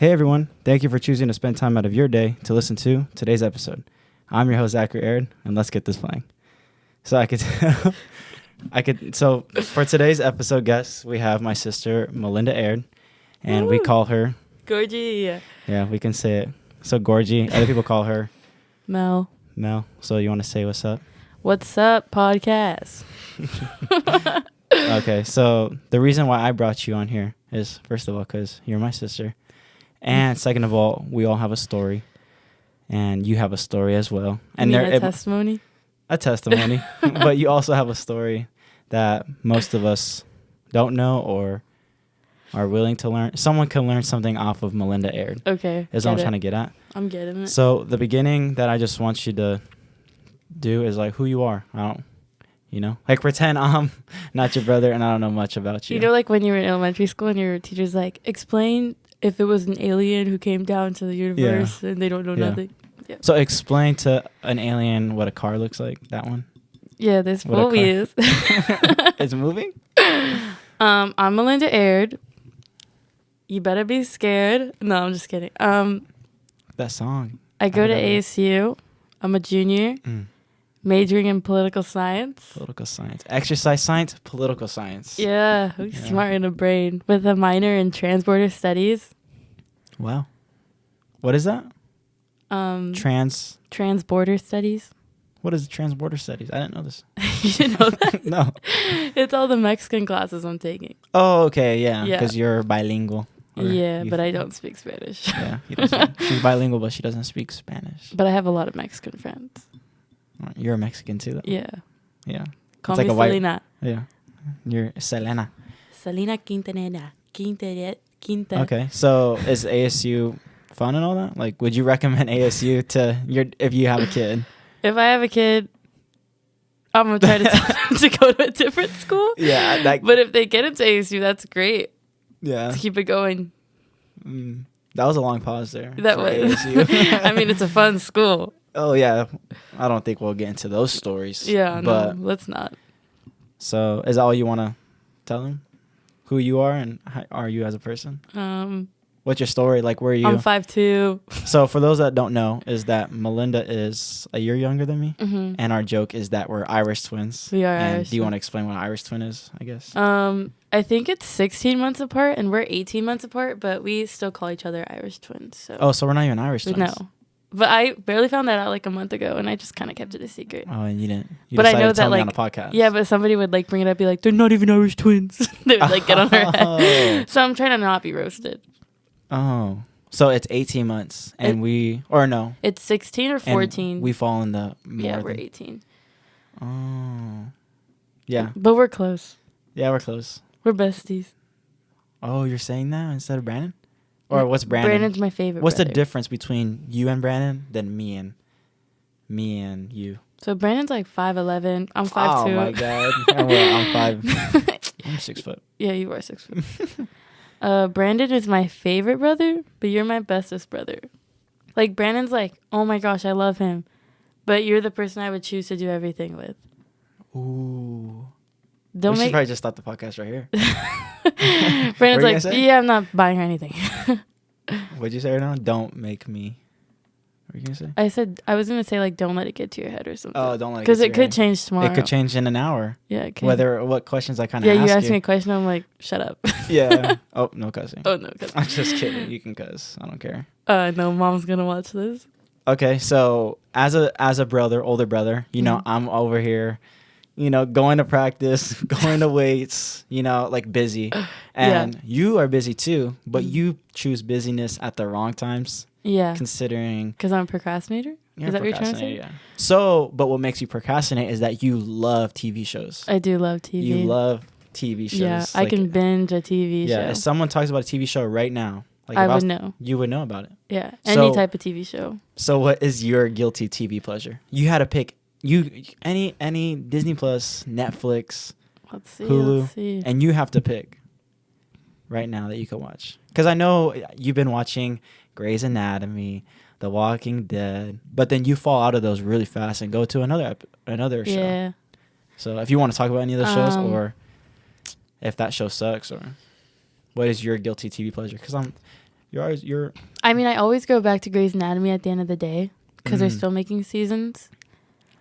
Hey everyone, thank you for choosing to spend time out of your day to listen to today's episode. I'm your host Zachary Aird, and let's get this playing. So for today's episode guest, we have my sister Melinda Aird, and we call her Gorgie. Yeah, we can say it. So Gorgie, other people call her Mel. So you want to say what's up? What's up, podcast? Okay, so the reason why I brought you on here is, first of all, because you're my sister. And second of all, we all have a story. And you have a story as well. And a testimony? A testimony. But you also have a story that most of us don't know or are willing to learn. Someone can learn something off of Melinda Aird. Okay. Is what I'm trying to get at. I'm getting it. So the beginning that I just want you to do is like who you are. Like pretend I'm not your brother and I don't know much about you. You know, like when you were in elementary school and your teacher's like, explain if it was an alien who came down to the universe and they don't know nothing. Yeah. So explain to an alien what a car looks like. That one. Yeah, there's four wheels. It's moving. I'm Melinda Aird. You better be scared. No, I'm just kidding. That song. I go to ASU. I'm a junior. Majoring in political science. Political science. Exercise science, political science. Yeah, smart in the brain. With a minor in transborder studies. Wow. What is that? Transborder studies. What is transborder studies? I didn't know this. You didn't know that? No. It's all the Mexican classes I'm taking. Oh, okay, yeah. Because you're bilingual. Yeah, but I don't speak Spanish. Yeah, she's bilingual, but she doesn't speak Spanish. But I have a lot of Mexican friends. You're a Mexican too, though. Yeah. Yeah. Call me Selena. Yeah. You're Selena. Selena Quintanilla. Quinta. Okay, so is ASU fun and all that? Like, would you recommend ASU if you have a kid? If I have a kid, I'm going to try to tell them to go to a different school. Yeah. But if they get into ASU, that's great. Yeah. Let's keep it going. That was a long pause there. That was. ASU. I mean, it's a fun school. Oh, yeah. I don't think we'll get into those stories. Yeah, no, let's not. So is that all you want to tell them? Who you are and how are you as a person? What's your story? Like, where are you? I'm 5'2". So for those that don't know, is that Melinda is a year younger than me. Mm-hmm. And our joke is that we're Irish twins. We are and Irish. Do you want to explain what an Irish twin is, I guess? I think it's 16 months apart and we're 18 months apart, but we still call each other Irish twins. So. Oh, so we're not even Irish twins? No. But I barely found that out like a month ago, and I just kind of kept it a secret. Oh, and you didn't. But I know that on a podcast. Yeah, but somebody would like bring it up, be like, "They're not even Irish twins." They would like get on her head. So I'm trying to not be roasted. Oh, so it's 18 months, and it's 16 or 14. We fall in the we're 18. Oh, yeah. But we're close. Yeah, we're close. We're besties. Oh, you're saying that instead of Brandon? Or what's Brandon? Brandon's my favorite. What's brother. the difference between you and Brandon than me and you? So Brandon's like 5'11". I'm 5'2". Oh my god! I'm 5. I'm 6 foot. Yeah, you are 6 foot. Brandon is my favorite brother, but you're my bestest brother. Like Brandon's like, oh my gosh, I love him, but you're the person I would choose to do everything with. Ooh. We should probably just stop the podcast right here. Brandon's like, yeah, I'm not buying her anything. What'd you say right now? Don't make me. What were you going to say? I said, I was going to say, like, don't let it get to your head or something. Oh, don't let it get to your head. Because it could change tomorrow. It could change in an hour. Yeah, it could. What questions I kind of ask you asked me a question, I'm like, shut up. Yeah. Oh, no cussing. Oh, no cussing. I'm just kidding. You can cuss. I don't care. No, mom's going to watch this. Okay, so as a brother, older brother, I'm over here, going to practice, going to weights, like busy. And you are busy too, but you choose busyness at the wrong times. Yeah. Considering. Because I'm a procrastinator? Is that what you're trying to say? Yeah. So, but what makes you procrastinate is that you love TV shows. I do love TV. You love TV shows. Yeah, I can binge a TV show. Yeah, if someone talks about a TV show right now. Like I would know. You would know about it. Yeah, any type of TV show. So what is your guilty TV pleasure? You had to pick any Disney Plus, Netflix, Hulu, and you have to pick right now that you can watch. Because I know you've been watching Grey's Anatomy, The Walking Dead, but then you fall out of those really fast and go to another show. Yeah. So if you want to talk about any of those shows, or if that show sucks, or what is your guilty TV pleasure? Because You're. I mean, I always go back to Grey's Anatomy at the end of the day because they're still making seasons.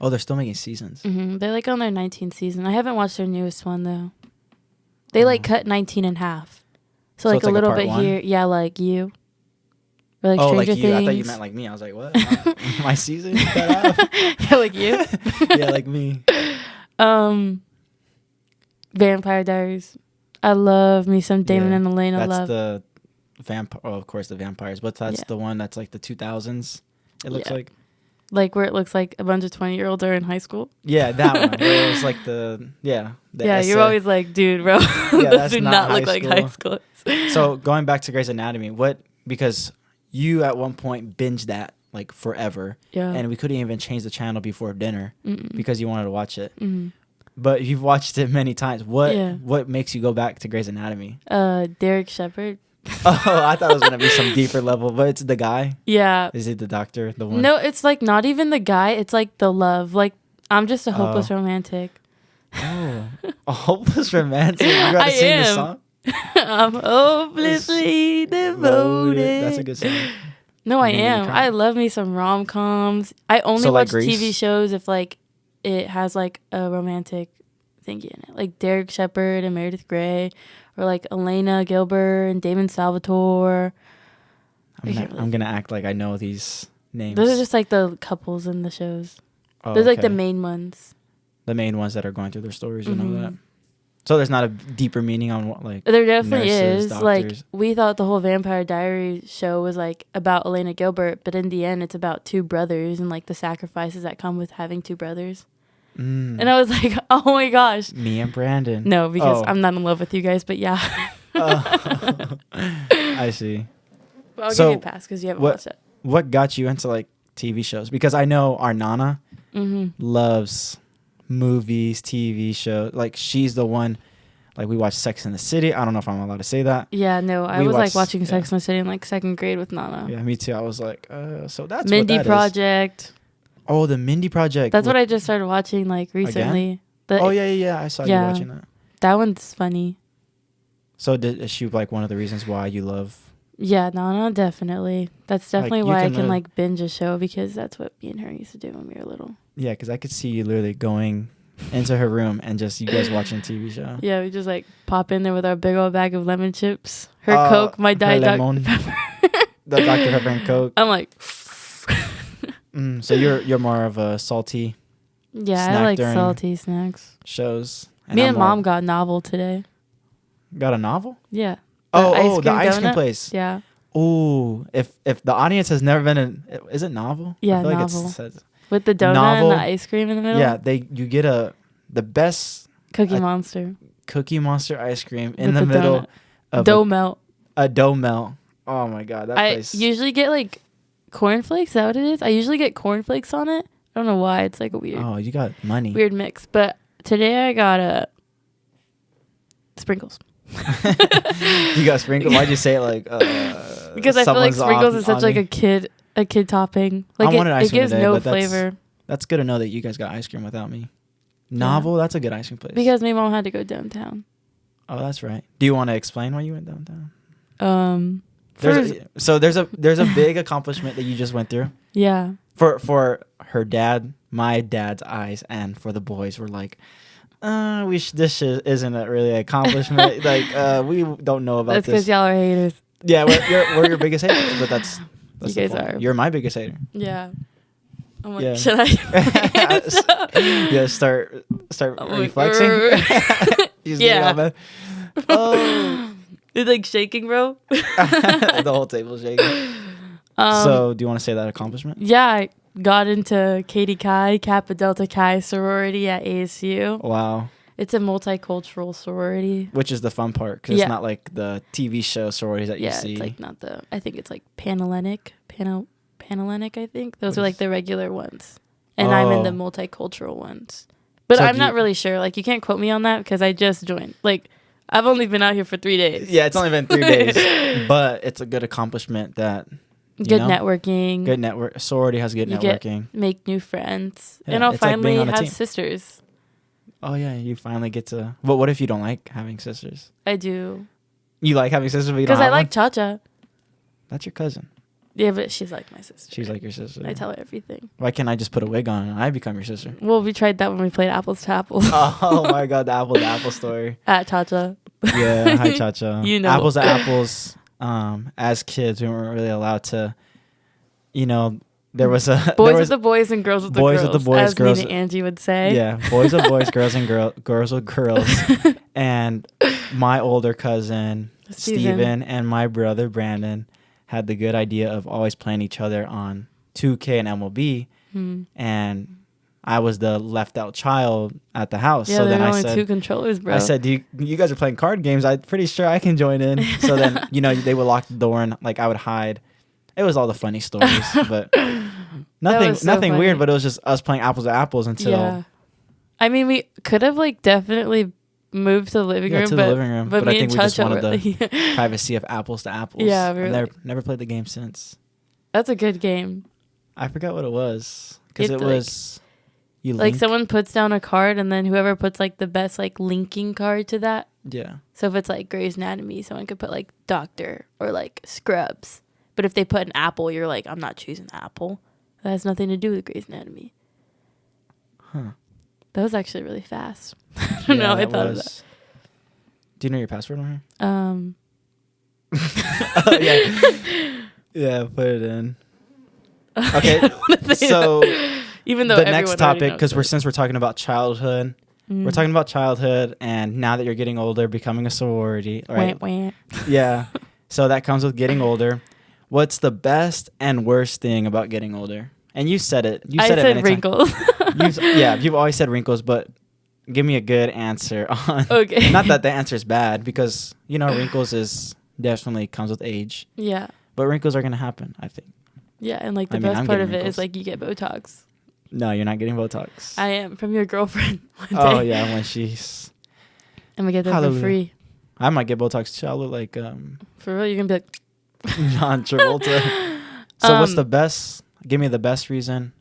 Oh, they're still making seasons. Mm-hmm. They're like on their 19th season. I haven't watched their newest one though. They like cut 19 in half, so like a little bit here. Yeah, like you. Or like Stranger Things. I thought you meant like me. I was like, what? My season cut off. Yeah, like you. Yeah, like me. Vampire Diaries. I love me some Damon and Elena. That's the vampire. Oh, of course, the vampires. But that's the one that's like the 2000s. It looks like. Like where it looks like a bunch of 20-year-olds are in high school. Yeah, that one. Where it was like the essay. You're always like, dude, bro. Those do not look like high school. So going back to Grey's Anatomy, because you at one point binged that like forever. Yeah. And we couldn't even change the channel before dinner because you wanted to watch it. Mm-hmm. But you've watched it many times. What makes you go back to Grey's Anatomy? Derek Shepherd. Oh, I thought it was going to be some deeper level, but it's the guy? Yeah. Is it the doctor, the one? No, it's like not even the guy. It's like the love. Like, I'm just a hopeless romantic. Oh, a hopeless romantic? You got to sing the song? I'm hopelessly devoted. That's a good song. No, I am. I love me some rom-coms. I only watch TV shows if like it has like a romantic thingy in it. Like Derek Shepherd and Meredith Grey, or like Elena Gilbert and Damon Salvatore. I'm gonna act like I know these names. Those are just like the couples in the shows. Those are like the main ones. The main ones that are going through their stories, you know that. So there's not a deeper meaning on what like. There definitely is. Doctors. Like we thought the whole Vampire Diaries show was like about Elena Gilbert, but in the end, it's about two brothers and like the sacrifices that come with having two brothers. And I was like, oh my gosh. Me and Brandon. No, because I'm not in love with you guys, but yeah. I see. Well, I'll give you a pass because you haven't watched it. What got you into like TV shows? Because I know our Nana loves movies, TV shows. Like she's the one. Like we watch Sex and the City. I don't know if I'm allowed to say that. Yeah, no, I was like watching Sex and the City in like second grade with Nana. Yeah, me too. I was like, so that's Mindy what that Project. Is. Oh, the Mindy Project. That's what I just started watching like recently. Yeah. I saw you watching that. That one's funny. So is she like one of the reasons why you love? Yeah, Nana, definitely. That's definitely why I can like binge a show, because that's what me and her used to do when we were little. Yeah, because I could see you literally going into her room and just you guys watching a TV show. Yeah, we just like pop in there with our big old bag of lemon chips, her Coke, my Diet Dr. Pepper. The Dr. Pepper and Coke. I'm like... So you're more of a salty. Yeah, I like salty snacks. Shows. Me and Mom got a novel today. Got a novel? Yeah. The ice cream place. Yeah. Ooh, if the audience has never been in, is it novel? Yeah, I feel novel. Like it's with the donut and the ice cream in the middle. Yeah, you get the best Cookie Monster ice cream in the middle of dough melt. A dough melt. Oh my god, that place. I usually get like cornflakes. Is that what it is? I usually get cornflakes on it. I don't know why. It's like a weird. Oh, you got money. Weird mix. But today I got sprinkles. You got sprinkles? Why'd you say it like? Because I feel like sprinkles is such like a kid topping. Like I wanted ice cream it gives today, no flavor. That's good to know that you guys got ice cream without me. Novel, that's a good ice cream place. Because my mom had to go downtown. Oh, that's right. Do you want to explain why you went downtown? There's a big accomplishment that you just went through. Yeah. For her dad, my dad's eyes, and for the boys were like, this isn't a really accomplishment. Like, we don't know about this. That's because y'all are haters. Yeah, we're your biggest haters, but that's you guys are. You're my biggest hater. Yeah. I'm like, should I? Yeah, start reflexing. Yeah. Oh. It's like shaking, bro. The whole table's shaking. So, do you want to say that accomplishment? Yeah, I got into Katie Chi, Kappa Delta Chi sorority at ASU. Wow. It's a multicultural sorority. Which is the fun part, because it's not like the TV show sororities that you see. Yeah, it's like not I think it's like Panhellenic, I think. Those are like the regular ones. And I'm in the multicultural ones. But so I'm not really sure. Like, you can't quote me on that because I just joined. Like, I've only been out here for 3 days. Yeah, it's only been 3 days. But it's a good accomplishment that... networking. Good network. Sorority has good networking. Make new friends. Yeah, and I'll finally have sisters. Oh, yeah. You finally get to... But what if you don't like having sisters? I do. You like having sisters, but you don't have because I like Cha-Cha. That's your cousin. Yeah, but she's like my sister. She's like your sister. I tell her everything. Why can't I just put a wig on and I become your sister? Well, we tried that when we played Apples to Apples. Oh my god, the apple to apple story. At Cha-Cha. Yeah, hi Cha-Cha. You know. Apples to apples. As kids, we weren't really allowed to, there was a... Boys with the boys and girls with the girls. Boys with the boys, as girls... Nina Angie would say. Yeah, boys with boys, girls and girls with girls. And my older cousin, Steven, and my brother, Brandon, had the good idea of always playing each other on 2K and MLB. And I was the left out child at the house. Yeah, so then there I were only said, 2 controllers, bro. I said, you guys are playing card games. I'm pretty sure I can join in. So then, they would lock the door and like I would hide. It was all the funny stories, but nothing weird, but it was just us playing apples to apples until. Yeah. I mean, we could have like definitely moved to the living room. But I me think and we just Cha-Cha wanted the privacy of apples to apples. Yeah, I've never played the game since. That's a good game. I forgot what it was because it was you like someone puts down a card and then whoever puts like the best like linking card to that. Yeah. So if it's like Grey's Anatomy, someone could put like Doctor or like Scrubs. But if they put an apple, you're like, I'm not choosing apple. That has nothing to do with Grey's Anatomy. Huh. That was actually really fast. I don't know. I thought of that. Do you know your password on here? Oh, yeah. Yeah, put it in. Okay. So even though the next topic, because since we're talking about childhood, we're talking about childhood, and now that you're getting older, becoming a sorority, right? Yeah. So that comes with getting older. What's the best and worst thing about getting older? And you said it. I said wrinkles. You've always said wrinkles, but give me a good answer on. Okay. Not that the answer is bad, because wrinkles is definitely comes with age. Yeah. But wrinkles are gonna happen, I think. Yeah, and like the best part of it is like you get Botox. No, you're not getting Botox. I am from your girlfriend. Oh yeah, when she's. I'm gonna get that for free. I might get Botox too. I look like For real, you're gonna be like. John Travolta. So what's the best? Give me the best reason.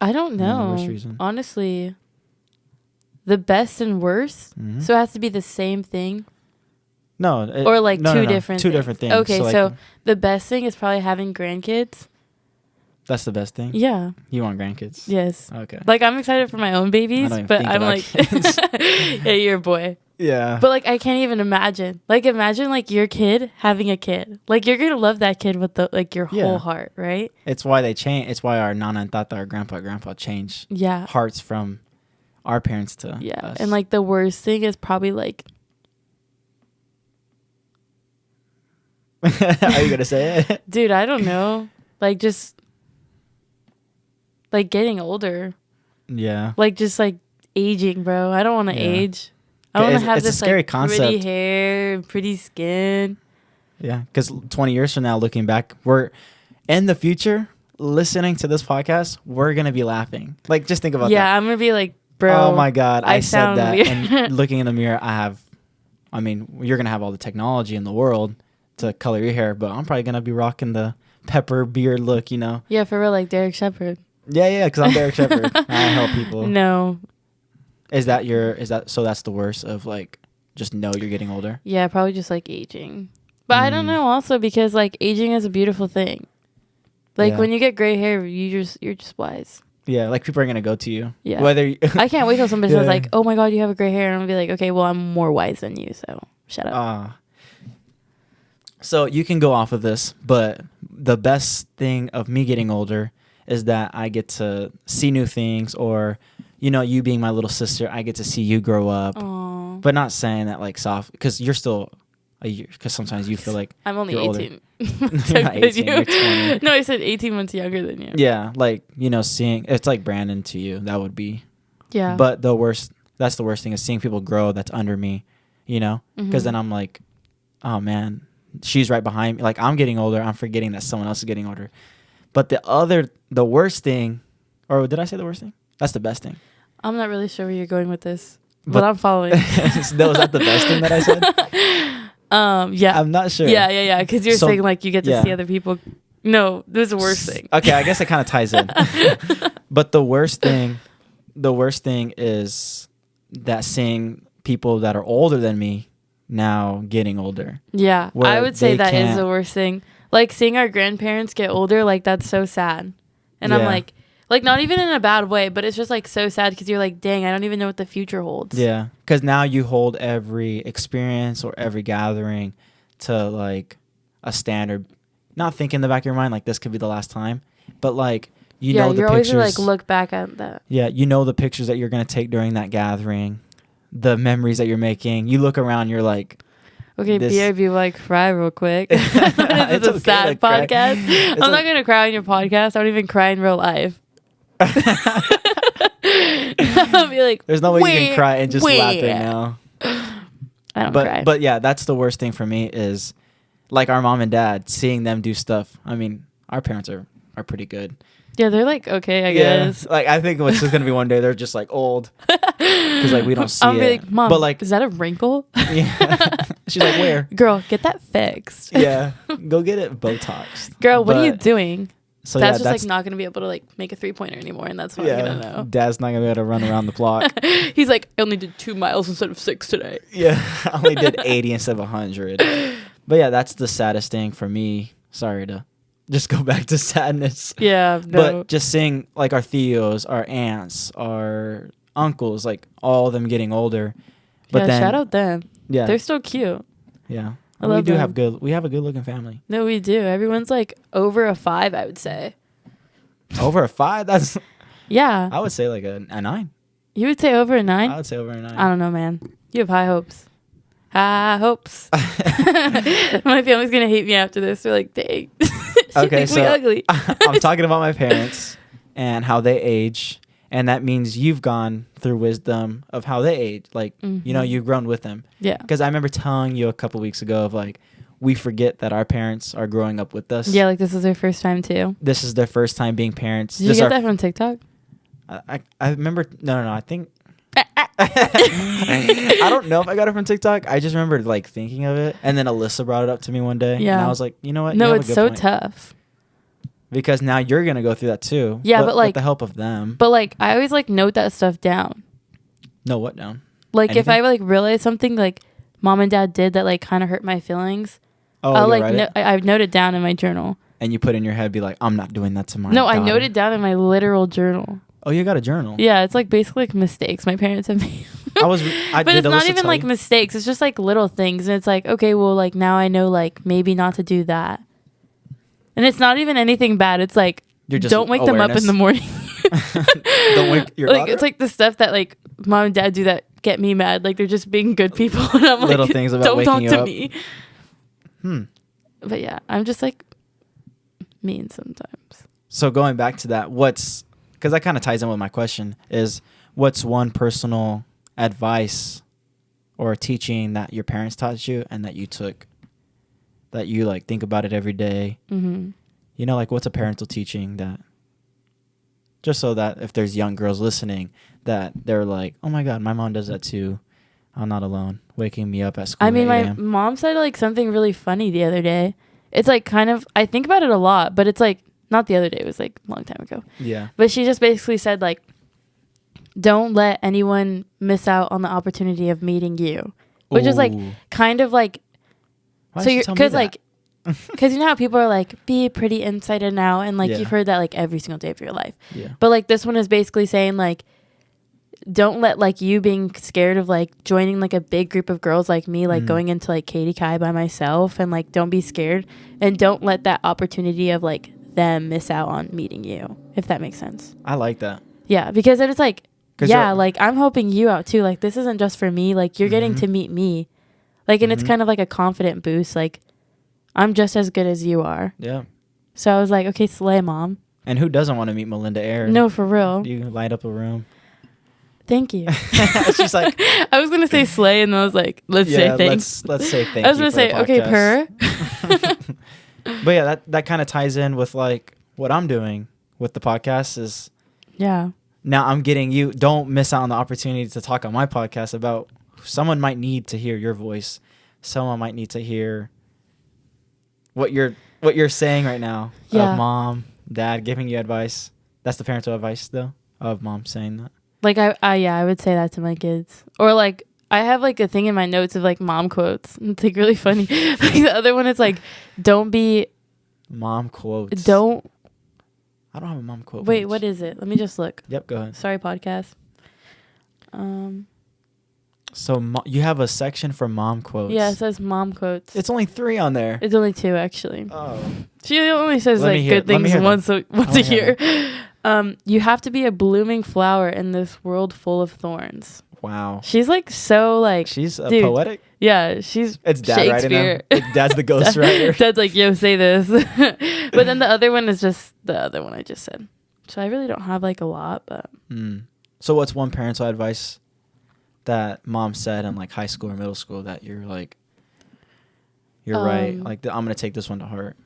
I don't know. The worst reason. Honestly, the best and worst. Mm-hmm. So it has to be the same thing. No. Or like two different things. Okay, so the best thing is probably having grandkids. That's the best thing? Yeah. You want grandkids? Yes. Okay. Like I'm excited for my own babies, but I'm like, yeah, you're a boy. Yeah. But like I can't even imagine. Like imagine like your kid having a kid. Like you're gonna love that kid with your whole heart, right? It's why they change. It's why our nana and tata, our grandpa change. Yeah. Hearts from our parents to us. And like the worst thing is probably like. Are you gonna say it? Dude, I don't know. Like just like getting older. Yeah. Like just like aging, bro. I don't want to age. I want to have this like pretty hair, pretty skin. Yeah, because 20 years from now, looking back, we're in the future listening to this podcast. We're gonna be laughing. Like, just think about that. Yeah, I'm gonna be like, bro. Oh my god, I said that. Weird. And looking in the mirror, you're gonna have all the technology in the world to color your hair, but I'm probably gonna be rocking the pepper beard look. Yeah, for real, like Derek Shepherd. Yeah, because I'm Derek Shepherd. I help people. No. So that's the worst of like just know you're getting older? Yeah, probably just like aging. But I don't know also because like aging is a beautiful thing. Like when you get gray hair, you're just wise. Yeah, like people are going to go to you. Yeah. Whether I can't wait till somebody says like, "Oh my god, you have a gray hair." And I'll be like, "Okay, well, I'm more wise than you, so shut up." So you can go off of this, but the best thing of me getting older is that I get to see new things, or you being my little sister, I get to see you grow up. Aww. But not saying that like soft, because you're still a year. Because sometimes you feel like I'm only 18. You're not 18. You're 20. No, I said 18 months younger than you. Yeah, like seeing it's like Brandon to you. That would be. Yeah. But that's the worst thing is seeing people grow that's under me. Because then I'm like, oh man, she's right behind me. Like I'm getting older. I'm forgetting that someone else is getting older. But the worst thing, or did I say the worst thing? That's the best thing. I'm not really sure where you're going with this, but I'm following. Was that the best thing that I said? Yeah. I'm not sure. Yeah. Because you're saying like you get to see other people. No, this is the worst thing. Okay, I guess it kind of ties in. But the worst thing is that seeing people that are older than me now getting older. Yeah, I would say that is the worst thing. like seeing our grandparents get older, like that's so sad. And I'm like not even in a bad way, but it's just like so sad because you're like, dang, I don't even know what the future holds. Yeah, because now you hold every experience or every gathering to like a standard. Not think in the back of your mind like this could be the last time, but like you know the pictures. Always like look back at that. Yeah, you know the pictures that you're gonna take during that gathering, the memories that you're making. You look around, you're like, okay, BRB, like cry real quick. It's a sad podcast. I'm not gonna cry on your podcast. I don't even cry in real life. I'll be like, there's no way you can cry and just laugh right now. I don't cry. But yeah, that's the worst thing for me is like our mom and dad, seeing them do stuff. I mean, our parents are pretty good. Yeah, they're like, okay, I guess. Like, I think what's just going to be one day, they're just like old. Because like we don't see it. I'll be like, Mom, but, like, is that a wrinkle? Yeah. She's like, where? Girl, get that fixed. Yeah. Go get it Botoxed. Girl, what are you doing? So Dad's just like not going to be able to like make a 3-pointer anymore. And that's what I'm going to know. Dad's not going to be able to run around the block. He's like, I only did 2 miles instead of 6 today. Yeah. I only did 80 instead of 100. But yeah, that's the saddest thing for me. Sorry to just go back to sadness. Yeah. No. But just seeing like our Theos, our aunts, our uncles, like all of them getting older. But then shout out them. Yeah. They're still cute. Yeah. We have we have a good looking family. No, we do. Everyone's like over a 5, I would say. Over a 5? That's yeah. I would say like a 9. You would say over a 9? I would say over a 9. I don't know, man. You have high hopes. High hopes. My family's gonna hate me after this. They're like, dang. Okay, so ugly. I'm talking about my parents and how they age. And that means you've gone through wisdom of how they age. Like, you know, you've grown with them. Yeah. Because I remember telling you a couple weeks ago of like, we forget that our parents are growing up with us. Yeah, like this is their first time too. This is their first time being parents. Did you get that from TikTok? I remember, no, I think. I don't know if I got it from TikTok. I just remember like thinking of it. And then Alyssa brought it up to me one day. Yeah. And I was like, you know what? No, it's so tough. Because now you're going to go through that too. Yeah, but like with the help of them. But like I always like note that stuff down. Know what down? Like anything? If I like realize something like mom and dad did that like kind of hurt my feelings. Oh, I'll like I've noted down in my journal. And you put in your head, be like, I'm not doing that to my No, daughter. I noted down in my literal journal. Oh, you got a journal? Yeah, it's like basically like mistakes my parents have made. But it's not even like mistakes. It's just like little things. And it's like, okay, well, like now I know like maybe not to do that. And it's not even anything bad. It's like, don't wake them up in the morning. Don't wake your daughter? It's like the stuff that like mom and dad do that get me mad. Like they're just being good people. And I'm little like, things about don't waking talk to up. me. But yeah, I'm just like mean sometimes. So going back to that, because that kind of ties in with my question, is what's one personal advice or teaching that your parents taught you and that you took, that you like think about it every day? Mm-hmm. You know, like what's a parental teaching that, just so that if there's young girls listening, that they're like, oh my God, my mom does that too. I'm not alone. Waking me up at school. I mean, my mom said like something really funny the other day. It's like kind of, I think about it a lot, but it's like, not the other day, it was like a long time ago. Yeah. But she just basically said like, don't let anyone miss out on the opportunity of meeting you. Which is like kind of like, why so you're, because like, because you know how people are like, be pretty inside and out. And like, you've heard that like every single day of your life. Yeah. But like this one is basically saying like, don't let like you being scared of like joining like a big group of girls like me, like going into like Katie Kai by myself, and like don't be scared and don't let that opportunity of like them miss out on meeting you, if that makes sense. I like that. Yeah, because then it's like, yeah, like I'm helping you out too. Like this isn't just for me. Like you're getting to meet me. Like, and it's kind of like a confident boost. Like I'm just as good as you are. Yeah. So I was like, okay, slay, mom. And who doesn't want to meet Melinda Aird? No, for real. You light up a room. Thank you. She's like, I was gonna say slay, and then I was like, let's say thanks. Let's say thank you. I was gonna say, okay, purr. But yeah, that kind of ties in with like what I'm doing with the podcast is. Yeah. Now I'm getting you. Don't miss out on the opportunity to talk on my podcast about. Someone might need to hear your voice. Someone might need to hear what you're saying right now. Yeah. Of mom, dad giving you advice. That's the parental advice though, of mom saying that. Like I would say that to my kids. Or like I have like a thing in my notes of like mom quotes. It's like really funny. Like the other one is like, don't be Mom quotes. I don't have a mom quote. Wait, what is it? Let me just look. Yep, go ahead. Sorry, podcast. So you have a section for mom quotes. Yeah, it says mom quotes. It's only 3 on there. It's only 2, actually. Oh. She only says like good things once a year. You have to be a blooming flower in this world full of thorns. Wow. She's like so like. She's poetic. Yeah, she's. It's Dad Shakespeare. writing them. Dad's the ghostwriter. Dad's like, yo, say this. But then the other one is just the other one I just said. So I really don't have like a lot, but. So what's one parental advice that mom said in like high school or middle school that you're like, you're right, like I'm gonna take this one to heart?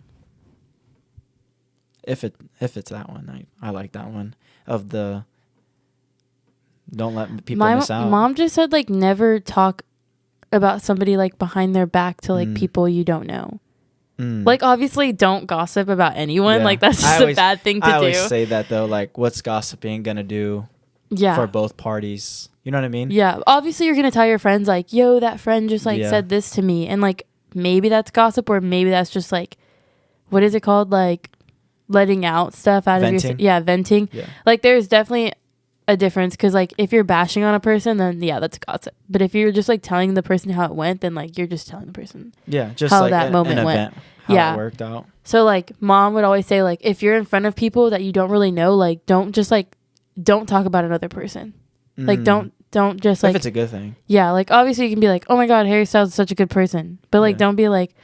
If it's that one, I like that one of the don't let people miss out. Mom just said like never talk about somebody like behind their back to like people you don't know. Like obviously don't gossip about anyone. Yeah. Like that's just a bad thing to do. I always say that though. Like what's gossiping gonna do? Yeah. For both parties. You know what I mean? Yeah. Obviously you're gonna tell your friends like, yo, that friend just like said this to me, and like maybe that's gossip or maybe that's just like, what is it called? Like letting out stuff out venting. Of your venting. Yeah. Like there's definitely a difference, because like if you're bashing on a person, then yeah, that's gossip. But if you're just like telling the person how it went, then like you're just telling the person just how like that moment went. How it worked out. So like mom would always say like if you're in front of people that you don't really know, like don't talk about another person. Like don't just like, if it's a good thing. Yeah, like obviously you can be like, oh my god, Harry Styles is such a good person, but like don't be like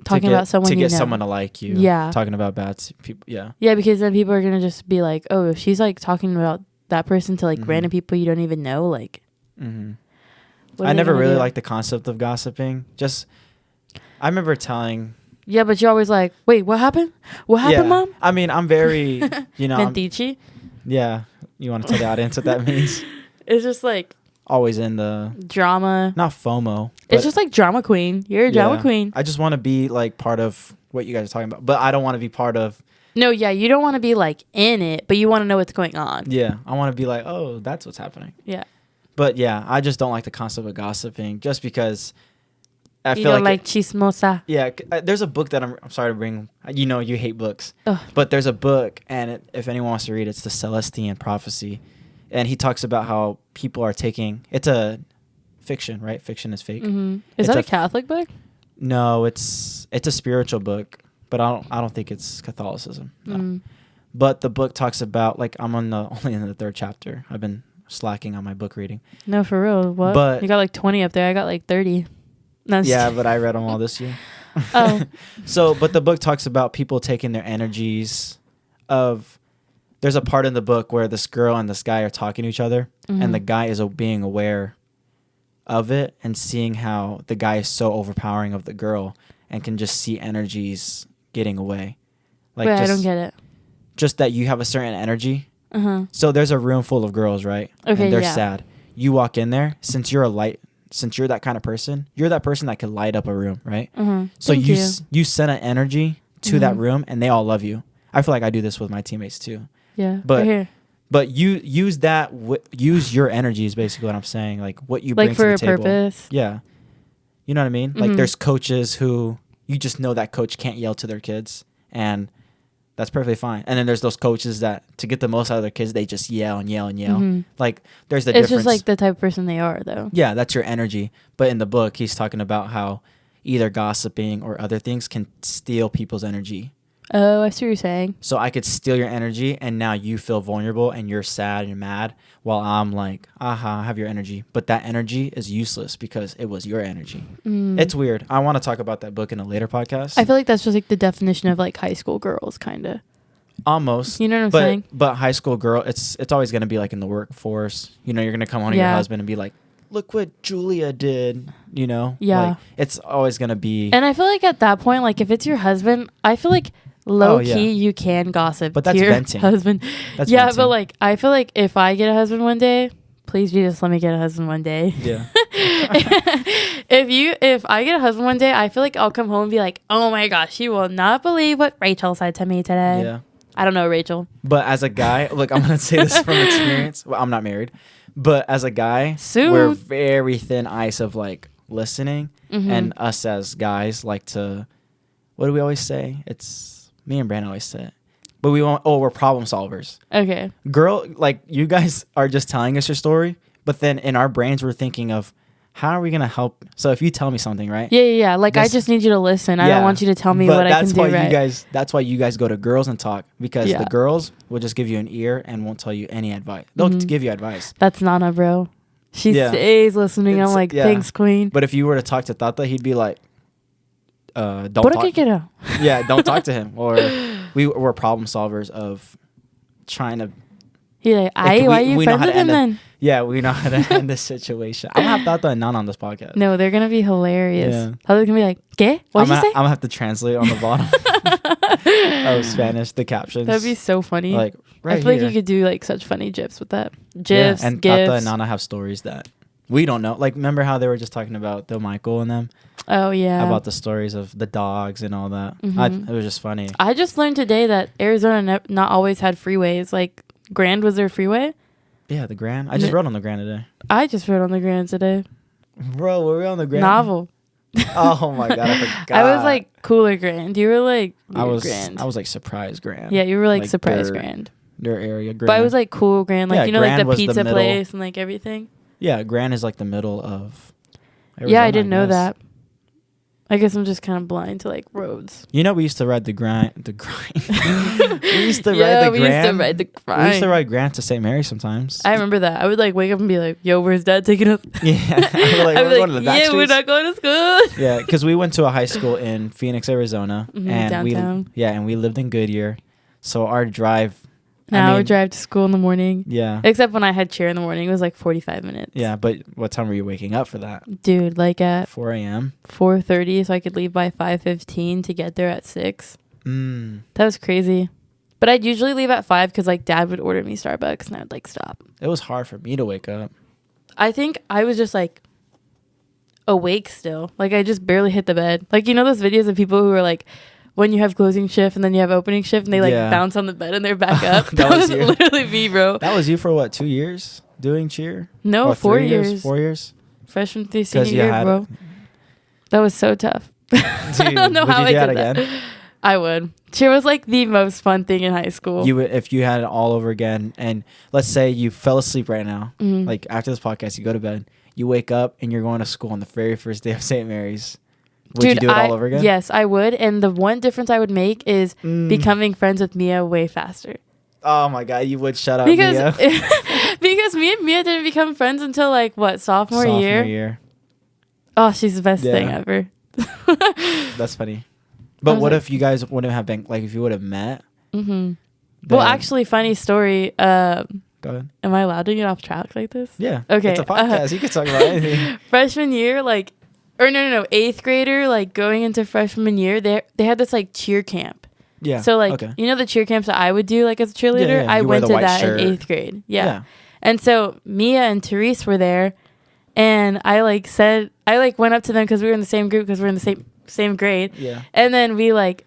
talking about someone to get someone to like you. Yeah, talking about bad people. Yeah, because then people are gonna just be like, oh, if she's like talking about that person to like random people you don't even know, like I never really liked the concept of gossiping. Just I remember telling. Yeah, but you're always like, wait, what happened? What happened, Mom? I mean, I'm very, Mentici? Yeah. You want to tell the audience what that means? It's just like always in the drama. Not FOMO. It's just like drama queen. You're a drama queen. I just want to be like part of what you guys are talking about, but I don't want to be part of. No, yeah, you don't want to be like in it, but you want to know what's going on. Yeah, I want to be like, oh, that's what's happening. Yeah. But yeah, I just don't like the concept of gossiping, just because I feel feel like chismosa. Yeah, there's a book that I'm sorry to bring. You know, you hate books, but there's a book, and if anyone wants to read it, it's the Celestine Prophecy, and he talks about how people are taking. It's a fiction, right? Fiction is fake. Mm-hmm. Is that a Catholic book? No, it's a spiritual book, but I don't think it's Catholicism. No. But the book talks about, like, I'm only in the 3rd chapter. I've been slacking on my book reading. No, for real. What? But you got like 20 up there. I got like 30. No, yeah, but I read them all this year. Oh. But the book talks about people taking their energies of. There's a part in the book where this girl and this guy are talking to each other, and the guy is being aware of it and seeing how the guy is so overpowering of the girl and can just see energies getting away. Like, wait, I don't get it. Just that you have a certain energy. So there's a room full of girls, right? Okay, and they're sad. You walk in there, since you're that kind of person, you're that person that could light up a room, right? So you send an energy to that room, and they all love you. I feel like I do this with my teammates too. Yeah, but you use that. Use your energy is basically what I'm saying. Like what you bring to the table. Like for a purpose. Yeah, you know what I mean. Like there's coaches who you just know that coach can't yell to their kids, and that's perfectly fine. And then there's those coaches that to get the most out of their kids, they just yell and yell and yell. Like there's the difference. It's just like the type of person they are, though. Yeah, that's your energy. But in the book, he's talking about how either gossiping or other things can steal people's energy. Oh, I see what you're saying. So I could steal your energy, and now you feel vulnerable, and you're sad and you're mad, while I'm like, I have your energy. But that energy is useless because it was your energy. It's weird. I want to talk about that book in a later podcast. I feel like that's just like the definition of like high school girls, kind of. Almost. You know what I'm saying? But high school girl, it's always going to be like in the workforce. You know, you're going to come home to your husband and be like, look what Julia did, you know? Yeah. Like, it's always going to be. And I feel like at that point, like if it's your husband, I feel like low key you can gossip to your husband. That's venting. But like I feel like if I get a husband one day, please Jesus, let me get a husband one day. Yeah. If I get a husband one day, I feel like I'll come home and be like, oh my gosh, you will not believe what Rachel said to me today. Yeah. I don't know Rachel. But as a guy, look, I'm gonna say this from experience. Well, I'm not married, but as a guy, we're very thin ice of like listening, and us as guys like to what do we always say? It's me and Brandon always say it. But we're problem solvers. Okay. Girl, like you guys are just telling us your story, but then in our brains we're thinking of how are we gonna help? So if you tell me something, right? Yeah. Like I just need you to listen. I don't want you to tell me what I can do right. That's why you guys go to girls and talk, because the girls will just give you an ear and won't tell you any advice. They'll give you advice. That's Nana, bro. She stays listening. I'm like, thanks, queen. But if you were to talk to Tata, he'd be like, don't talk. Yeah, don't talk to him. Or we're problem solvers of trying to. He's like, why are you friends with him then? Yeah, we know how to end this situation. I'm gonna have Tata and Nana on this podcast. No, they're gonna be hilarious. Yeah. Tata's gonna be like, ¿Qué? What'd you say? I'm gonna have to translate on the bottom of Spanish, the captions. That'd be so funny. Like, right I feel here. like you could do like such funny gifs with that. GIFs, and gifs. Tata and Nana have stories that we don't know. Like, remember how they were just talking about Del Michael and them? Oh, yeah. About the stories of the dogs and all that. It was just funny. I just learned today that Arizona not always had freeways. Like, Grand was their freeway. Yeah, the Grand. I just rode on the Grand today. I just rode on the Grand today. Bro, were we on the Grand? Novel. Oh my god, I forgot. I was like cooler Grand. You were like Grand. I was like surprise Grand. Yeah, you were like surprise Grand. Their area Grand. But I was like cool Grand. Like, Grand, like the pizza place and like everything. Yeah, Grand is like the middle of Arizona, yeah, I didn't know that. I guess I'm just kind of blind to like roads. You know, we used to ride the grind. We used to ride Grand to St. Mary's sometimes. I remember that. I would like wake up and be like, "Yo, where's Dad taking us?" Yeah, we're going to the back streets. We're not going to school. Yeah, because we went to a high school in Phoenix, Arizona, and downtown. we lived in Goodyear. So our drive. Now we drive to school in the morning. Yeah. Except when I had cheer in the morning, it was like 45 minutes. Yeah, but what time were you waking up for that? Dude, like at 4 a.m. 4:30, so I could leave by 5:15 to get there at 6. That was crazy. But I'd usually leave at 5 because like Dad would order me Starbucks and I would like stop. It was hard for me to wake up. I think I was just like awake still. Like I just barely hit the bed. Like, you know those videos of people who are like, when you have closing shift and then you have opening shift and they like bounce on the bed and they're back up. that was literally me, bro. That was you for what, 2 years doing cheer? No, 4 years. 4 years? Freshman through senior year, bro. That was so tough. Dude, I don't know how I did that again? I would. Cheer was like the most fun thing in high school. You would, if you had it all over again, and let's say you fell asleep right now, like after this podcast, you go to bed, you wake up and you're going to school on the very first day of St. Mary's. Would you do it all over again? Yes, I would. And the one difference I would make is becoming friends with Mia way faster. Oh my God, you would shut up, Mia. Because me and Mia didn't become friends until like what, sophomore year? Oh, she's the best thing ever. That's funny. But what if you guys wouldn't have been, like, if you would have met? Well, actually, funny story. Go ahead. Am I allowed to get off track like this? Yeah. Okay. It's a podcast. You can talk about anything. Freshman year, like, or no, 8th grader, like going into freshman year, they had this like cheer camp. Yeah. So like, you know the cheer camps that I would do like as a cheerleader? Yeah. I went to that in 8th grade. Yeah. And so Mia and Therese were there, and I like went up to them because we were in the same group because we're in the same grade. Yeah. And then we like,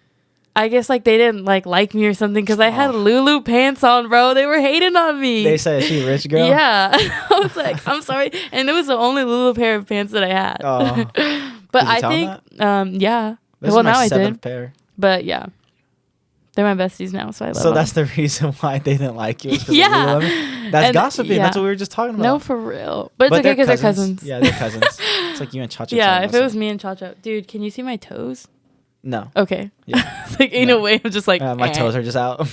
I guess like they didn't like me or something because I had Lulu pants on, bro. They were hating on me. They said, "She rich girl." Yeah. I was like, I'm sorry, and it was the only Lulu pair of pants that I had. Oh. But I think, yeah. This is my 7th pair. But yeah, they're my besties now, so I love them. So that's the reason why they didn't like you. Yeah. That's gossiping. That's what we were just talking about. No, for real. But it's okay because they're cousins. Yeah, they're cousins. It's like you and Cha-Cha. Yeah, if it was me and Cha-Cha. Dude, can you see my toes? No. Okay. Yeah. It's like, in a way, I'm just like, my toes are just out.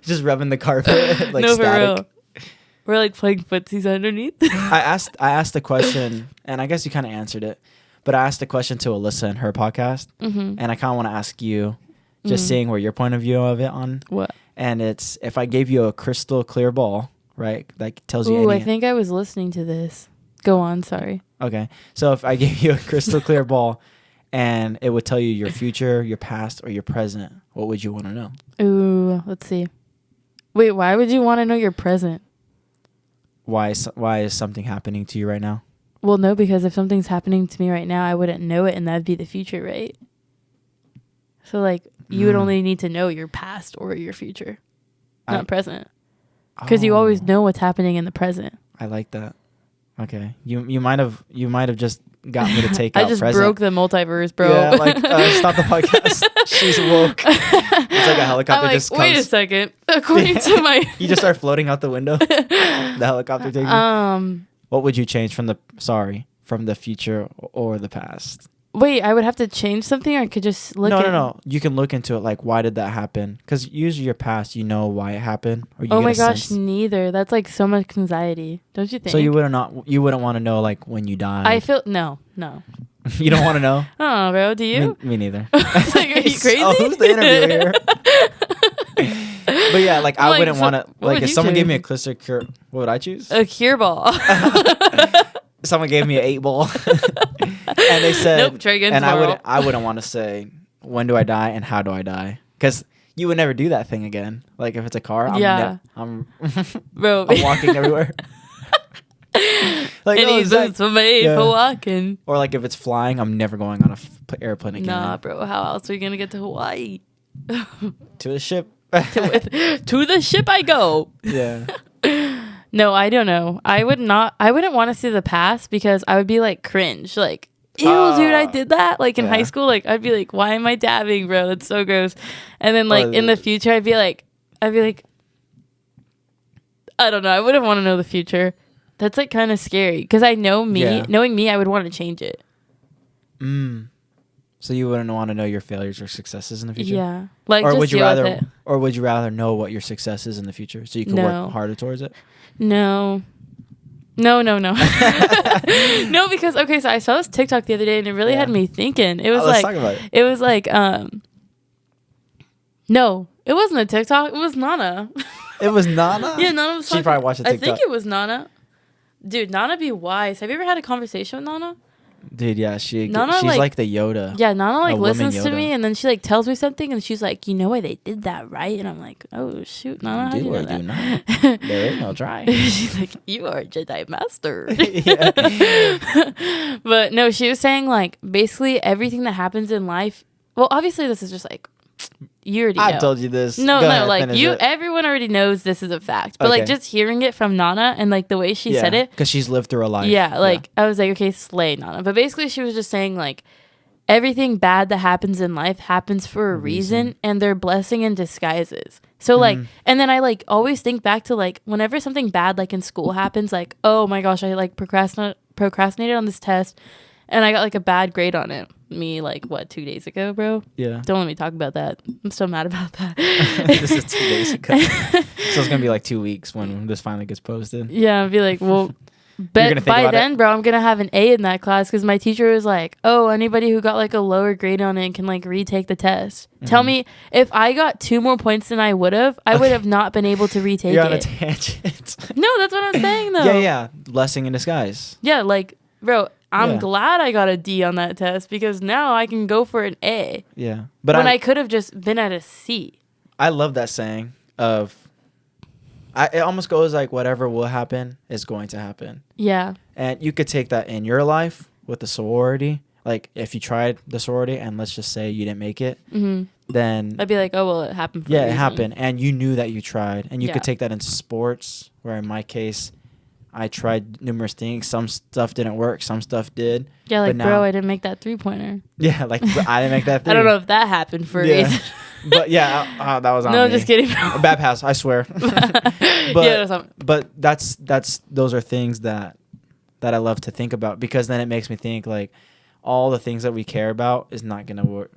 Just rubbing the carpet. Like, no, static. For real. We're like playing footsies underneath. I asked the question, and I guess you kind of answered it, but I asked the question to Alyssa in her podcast, and I kind of want to ask you, just seeing where your point of view of it on. What? And it's, if I gave you a crystal clear ball, right, that tells you Ooh, I think I was listening to this. Go on, sorry. Okay. So if I gave you a crystal clear ball and it would tell you your future, your past, or your present, what would you want to know? Ooh, let's see. Wait, why would you want to know your present? Why is something happening to you right now? Well, no, because if something's happening to me right now, I wouldn't know it, and that'd be the future, right? So, like, you would only need to know your past or your future, not present. Because you always know what's happening in the present. I like that. Okay. You might have just got me to take out I just present. broke the multiverse, bro. Yeah, like stop the podcast. She's woke. It's like a helicopter just comes. Wait a second. According to my, you just start floating out the window. The helicopter takes you. What would you change from the future or the past? Wait, I would have to change something, or I could just look. No. You can look into it. Like, why did that happen? Because usually your past, you know why it happened. Or you oh my gosh, neither. That's like so much anxiety, don't you think? So you wouldn't want to know like when you die. I feel no. You don't want to know? Oh, bro, do you? Me neither. Like, are you crazy? Oh, who's the interviewer here? But yeah, like I wouldn't want to. Like if someone gave me a cluster cure, what would I choose? A cure ball. Someone gave me an 8-ball, and they said, "Nope, try again and tomorrow." I wouldn't want to say when do I die and how do I die, because you would never do that thing again. Like if it's a car, I'm bro, I'm walking everywhere. Like any boots were made for walking. Or like if it's flying, I'm never going on a airplane again. Nah, bro, how else are we gonna get to Hawaii? To the ship. To the ship I go. Yeah. No, I don't know. I wouldn't want to see the past because I would be like cringe. Like, ew, dude, I did that. Like in high school, like I'd be like, why am I dabbing, bro? That's so gross. And then like in the future, I'd be like, I don't know. I wouldn't want to know the future. That's like kind of scary because I know me. Yeah. Knowing me, I would want to change it. So you wouldn't want to know your failures or successes in the future? Yeah. Like, or just would you rather know what your success is in the future so you can work harder towards it? No. No, because okay, so I saw this TikTok the other day and it really had me thinking. It was let's talk about it. It was like no, it wasn't a TikTok. It was Nana. It was Nana? Yeah, Nana was talking. She probably watched a TikTok. I think it was Nana. Dude, Nana be wise. Have you ever had a conversation with Nana? Dude, yeah, she's like the Yoda. Yeah, Nana like listens to me and then she like tells me something and she's like, you know why they did that, right? And I'm like, oh shoot, Nana, how do you know that? Not. There is no try. She's like, you are a Jedi master. But no, she was saying like basically everything that happens in life. Well, obviously this is just like you already know. I've told you this. No, like everyone already knows this is a fact. But like just hearing it from Nana and like the way she said it. Because she's lived through a life. Yeah, like I was like, okay, slay Nana. But basically she was just saying like everything bad that happens in life happens for a reason and they're blessing in disguises. So like, and then I like always think back to like whenever something bad like in school happens, like, oh my gosh, I like procrastinated on this test and I got like a bad grade on it. Me like 2 days ago, bro? Yeah. Don't let me talk about that. I'm so mad about that. This is 2 days ago. So it's gonna be like 2 weeks when this finally gets posted. Yeah, I'll be like, well, but by then, bro, I'm gonna have an A in that class because my teacher was like, oh, anybody who got like a lower grade on it can like retake the test. Tell me if I got 2 more points than I would have not been able to retake it. You're on a tangent. No, that's what I'm saying though. Yeah. Blessing in disguise. Yeah, like, bro, I'm glad I got a D on that test because now I can go for an A. Yeah. But when I could have just been at a C. I love that saying of it almost goes like whatever will happen is going to happen. Yeah. And you could take that in your life with the sorority. Like if you tried the sorority and let's just say you didn't make it, then I'd be like, oh, well, it happened for a reason. it happened. And you knew that you tried. And you could take that into sports, where in my case, I tried numerous things. Some stuff didn't work. Some stuff did. Yeah, like, bro, I didn't make that 3-pointer. Yeah, like, I didn't make that 3. I don't know if that happened for a reason. But yeah, that was on me. No, just kidding. A bad pass, I swear. But those are things that I love to think about because then it makes me think like all the things that we care about is not going to work.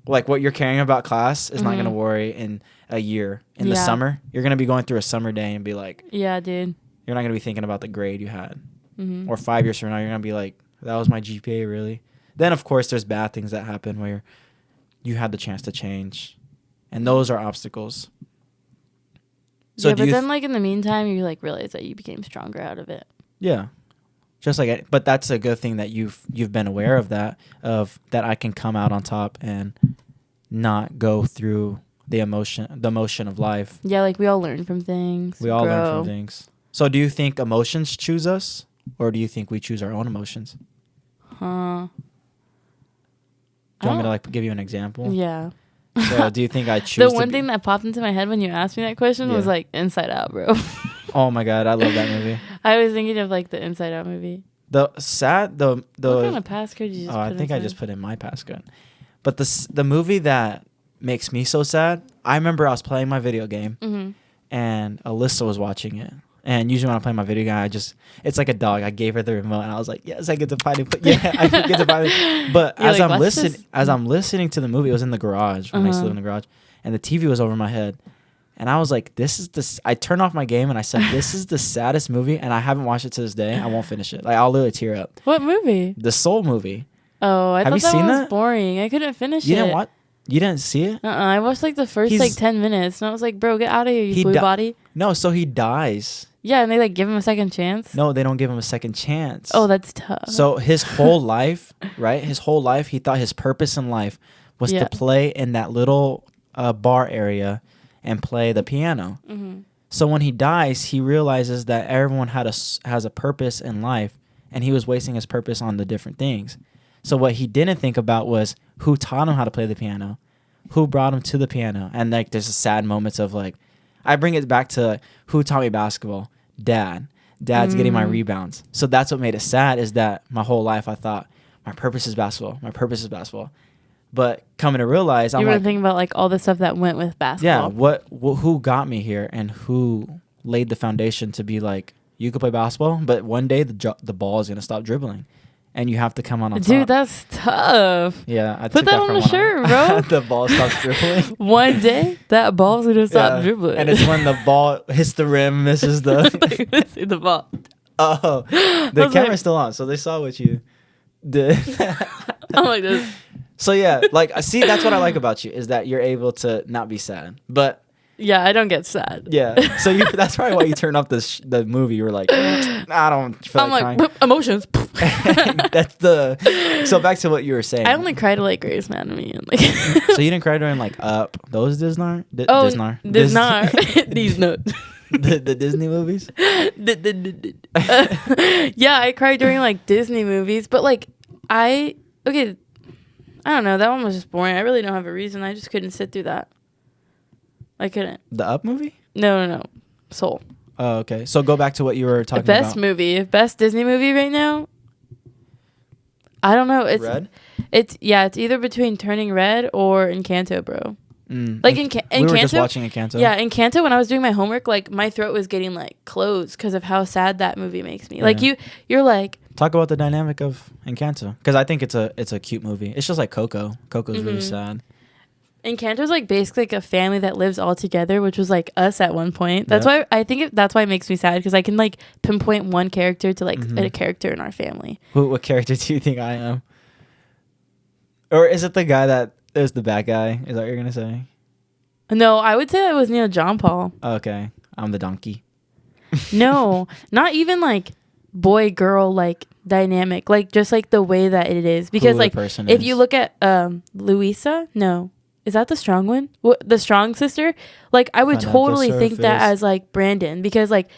Like what you're caring about class is not going to worry in a year. In the summer, you're going to be going through a summer day and be like, yeah, dude. You're not going to be thinking about the grade you had. Or 5 years from now, you're going to be like, that was my GPA, really? Then, of course, there's bad things that happen where you had the chance to change. And those are obstacles. So but then, like, in the meantime, you, like, realize that you became stronger out of it. Yeah. Just like, but that's a good thing that you've been aware of that I can come out on top and not go through the emotion of life. Yeah, like, we all learn from things. We all learn from things. So do you think emotions choose us, or do you think we choose our own emotions? Do you want me to like give you an example? Yeah. So do you think I choose the one thing that popped into my head when you asked me that question was like Inside Out, bro. Oh my God, I love that movie. I was thinking of like the Inside Out movie. The sad the what kind of passcode you just I think I just put in my passcode. But the movie that makes me so sad, I remember I was playing my video game and Alyssa was watching it. And usually when I play my video game, it's like a dog. I gave her the remote and I was like, yes, I get to finally play. Yeah, I get to finally. But as I'm listening to the movie, it was in the garage when I used to live in the garage, and the TV was over my head. And I was like, I turned off my game and I said, this is the saddest movie. And I haven't watched it to this day. I won't finish it. Like, I'll literally tear up. What movie? The Soul movie. Oh, I thought that one was boring. I couldn't finish it. You didn't see it? I watched like the first 10 minutes. And I was like, bro, get out of here, you blue body. No, so he dies. Yeah, and they like give him a second chance. No, they don't give him a second chance. Oh, that's tough. So his whole life, right? His whole life, he thought his purpose in life was to play in that little bar area and play the piano. So when he dies, he realizes that everyone has a purpose in life, and he was wasting his purpose on the different things. So what he didn't think about was who taught him how to play the piano, who brought him to the piano, and like there's sad moments of like, I bring it back to who taught me basketball. Dad's getting my rebounds. So that's what made it sad, is that my whole life I thought my purpose is basketball. But coming to realize, you were thinking about like all the stuff that went with basketball. Yeah, who got me here and who laid the foundation to be like, you could play basketball, but one day the ball is gonna stop dribbling, and you have to come on top. Dude, that's tough. Yeah, I put that on the shirt, bro. The ball stops dribbling. One day that ball's gonna stop dribbling, and it's when the ball hits the rim, misses the see the ball. Oh, the camera's still on, so they saw what you did. I'm like this. So yeah, like see, that's what I like about you, is that you're able to not be sad. But yeah, I don't get sad. Yeah, so that's probably why you turned off the movie. You were like, I don't feel I'm like emotions. So back to what you were saying. I only cried to like Grey's Anatomy and like. So you didn't cry during like Up, those Disnar? Disnar. These notes. The Disney movies. Yeah, I cried during like Disney movies, but like I don't know. That one was just boring. I really don't have a reason. I just couldn't sit through that. I couldn't. The Up movie? No. Soul. Oh, okay. So go back to what you were talking about. Best Disney movie right now. I don't know. It's Red? It's either between Turning Red or Encanto, bro. Like Encanto. We were just watching Encanto. Yeah, Encanto. When I was doing my homework, like my throat was getting like closed because of how sad that movie makes me. Yeah. Like you're like. Talk about the dynamic of Encanto, because I think it's a cute movie. It's just like Coco. Coco's really sad. Encanto's like basically like a family that lives all together, which was like us at one point. That's why I think that's why it makes me sad, because I can like pinpoint one character to like a character in our family. What character do you think I am? Or is it the guy that is the bad guy? Is that what you're gonna say? No, I would say that was Neil John Paul. Okay, I'm the donkey. No, not even like boy girl like dynamic, like just like the way that it is, because like if you look at Luisa, no. Is that the strong one? The strong sister? Like, I would totally think that as, like, Brandon. Because, like,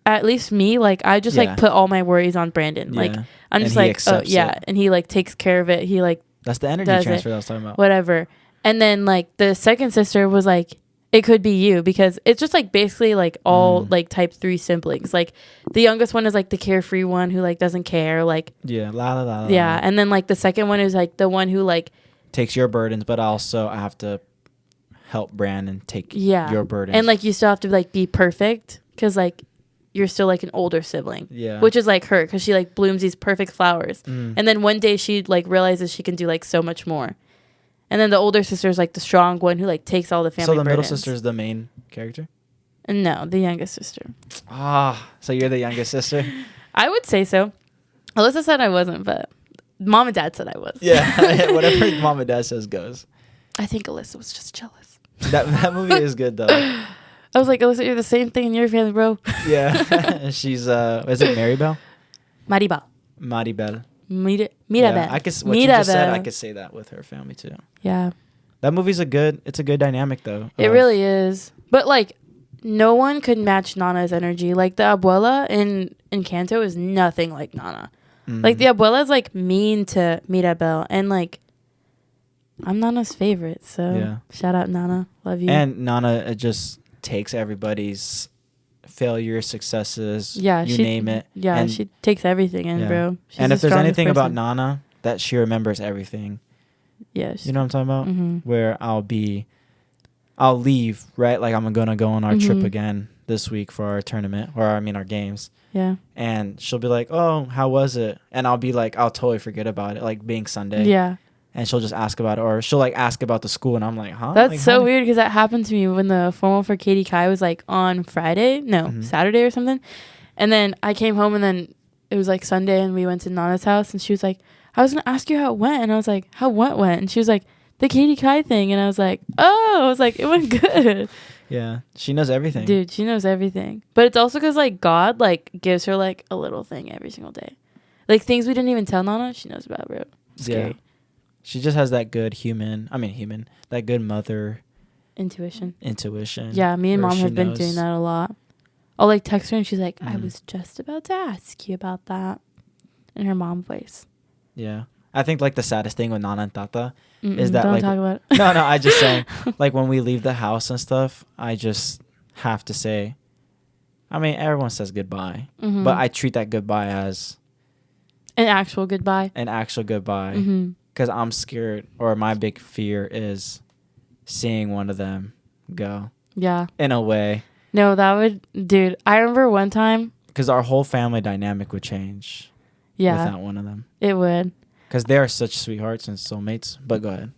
at least me, like, I just, like, put all my worries on Brandon. Like, I'm just like, oh, yeah. And he, like, takes care of it. He, like... That's the energy transfer that I was talking about. Whatever. And then, like, the second sister was, like, it could be you. Because it's just, like, basically, like, all, like, type 3 siblings. Like, the youngest one is, like, the carefree one who, like, doesn't care. Like... Yeah. La. Yeah. And then, like, the second one is, like, the one who, like... takes your burdens, but also I have to help Brandon take your burdens. And like you still have to like be perfect, because like you're still like an older sibling. Yeah. Which is like her, because she like blooms these perfect flowers. And then one day she like realizes she can do like so much more. And then the older sister is like the strong one who like takes all the family burdens. So the middle sister is the main character? No, the youngest sister. So you're the youngest sister? I would say so. Alyssa said I wasn't, but Mom and Dad said I was. Yeah, whatever Mom and Dad says goes. I think Alyssa was just jealous. That movie is good though. I was like, Alyssa, you're the same thing in your family, bro. Yeah, she's is it Maribel? Maribel. Mirabel. Yeah, I could. What you just said, I could say that with her family too. Yeah. That movie's a good dynamic though. It really is. But like, no one could match Nana's energy. Like the abuela in Encanto is nothing like Nana. Like, the abuela's, like, mean to Mirabel. And, like, I'm Nana's favorite. So, shout out, Nana. Love you. And Nana just takes everybody's failures, successes, Yeah, you name it. Yeah, and she takes everything in, bro. She's and if there's anything person. about Nana, that she remembers everything. Yes. You know what I'm talking about? Where I'll leave, right? Like I'm going to go on our trip again this week for our tournament, or our games. Yeah. And she'll be like, oh, how was it? And I'll be like, I'll totally forget about it, like being Sunday. Yeah. And she'll just ask about it, or she'll like ask about the school, and I'm like, huh? That's like, so weird because that happened to me when the formal for Katie Kai was like on Friday, Saturday or something. And then I came home, and then it was like Sunday, and we went to Nana's house, and she was like, I was gonna ask you how it went, and I was like, how what went? And she was like, the Katie Kai thing, and I was like, it went good. Yeah, she knows everything, dude. She knows everything, but it's also because like God like gives her like a little thing every single day, like things we didn't even tell Nana. She knows about, bro. Scary. Yeah. She just has that good that good mother intuition. Yeah, me and Mom have been doing that a lot. I'll like text her and she's like, I was just about to ask you about that, in her mom voice. Yeah, I think like the saddest thing with Nana and Tata is that don't like talk about it. no, I just saying like when we leave the house and stuff, I just have to say, everyone says goodbye, but I treat that goodbye as an actual goodbye. Because I'm scared, or my big fear is seeing one of them go. Yeah. In a way. No, that would... Dude, I remember one time... Because our whole family dynamic would change. Yeah. Without one of them. It would. Because they are such sweethearts and soulmates. But go ahead.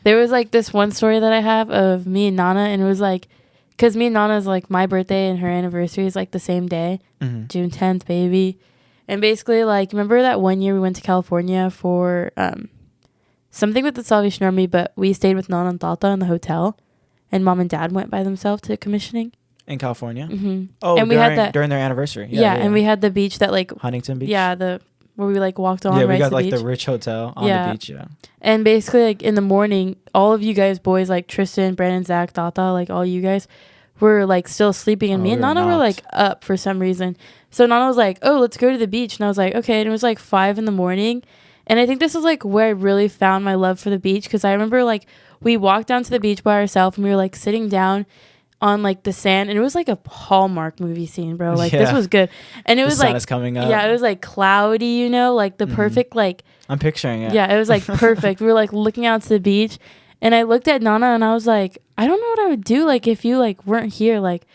There was like this one story that I have of me and Nana, and it was like... Because me and Nana's like my birthday and her anniversary is like the same day. June 10th, baby. And basically, like, remember that one year we went to California for... something with the Salvation Army, but we stayed with Nana and Tata in the hotel, and Mom and Dad went by themselves to commissioning in California. Oh, and we had during their anniversary. Yeah, and we had the beach that like Huntington Beach. Yeah, where we like walked on. Yeah, we got like the rich hotel on the beach. Yeah, and basically like in the morning, all of you guys boys like Tristan, Brandon, Zach, Tata, like all you guys were like still sleeping, and me and Nana were like up for some reason. So Nana was like, "Oh, let's go to the beach," and I was like, "Okay." And it was like 5 a.m. And I think this is like where I really found my love for the beach, because I remember like we walked down to the beach by ourselves and we were like sitting down on like the sand, and it was like a Hallmark movie scene, bro. Like this was good, and it was the sun like is coming up. Yeah, it was like cloudy, like the perfect like. I'm picturing it. Yeah, it was like perfect. We were like looking out to the beach, and I looked at Nana and I was like, I don't know what I would do like if you like weren't here. Like,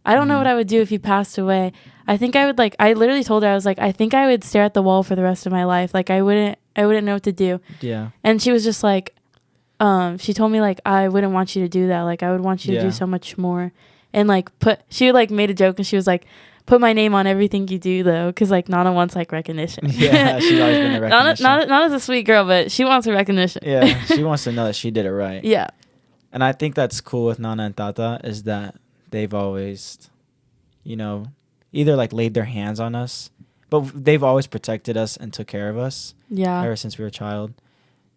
I don't know what I would do if you passed away. I think I would like. I literally told her, I was like, I think I would stare at the wall for the rest of my life. Like I wouldn't know what to do. Yeah. And she was just like, she told me like, I wouldn't want you to do that. Like I would want you to do so much more. And like she like made a joke, and she was like, put my name on everything you do though, because like Nana wants like recognition. Yeah, she's always been a recognition. Nana's a sweet girl, but she wants a recognition. Yeah, she wants to know that she did it right. Yeah. And I think that's cool with Nana and Tata is that they've always, either like laid their hands on us, but they've always protected us and took care of us. Yeah. Ever since we were a child.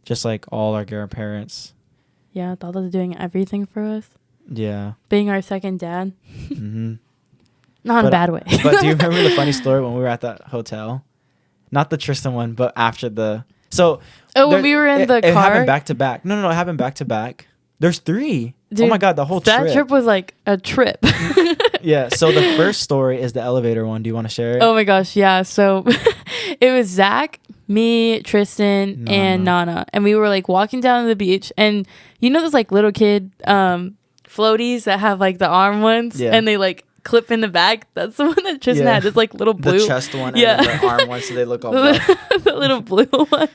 Just like all our grandparents. Yeah, Tata's doing everything for us. Yeah. Being our second dad. Not in a bad way. But do you remember the funny story when we were at that hotel? Not the Tristan one, but after the... So... when we were in the car? It happened back to back. No, it happened back to back. There's 3. Dude, oh my God, the whole trip. That trip was like a trip. Yeah, so the first story is the elevator one. Do you want to share it? Oh my gosh, yeah. So it was Zach, me, Tristan, and Nana. And we were like walking down to the beach. And those like little kid floaties that have like the arm ones? Yeah. And they like clip in the back? That's the one that Tristan had. This like little blue. The chest one and the arm one, so they look all buff. The little blue one.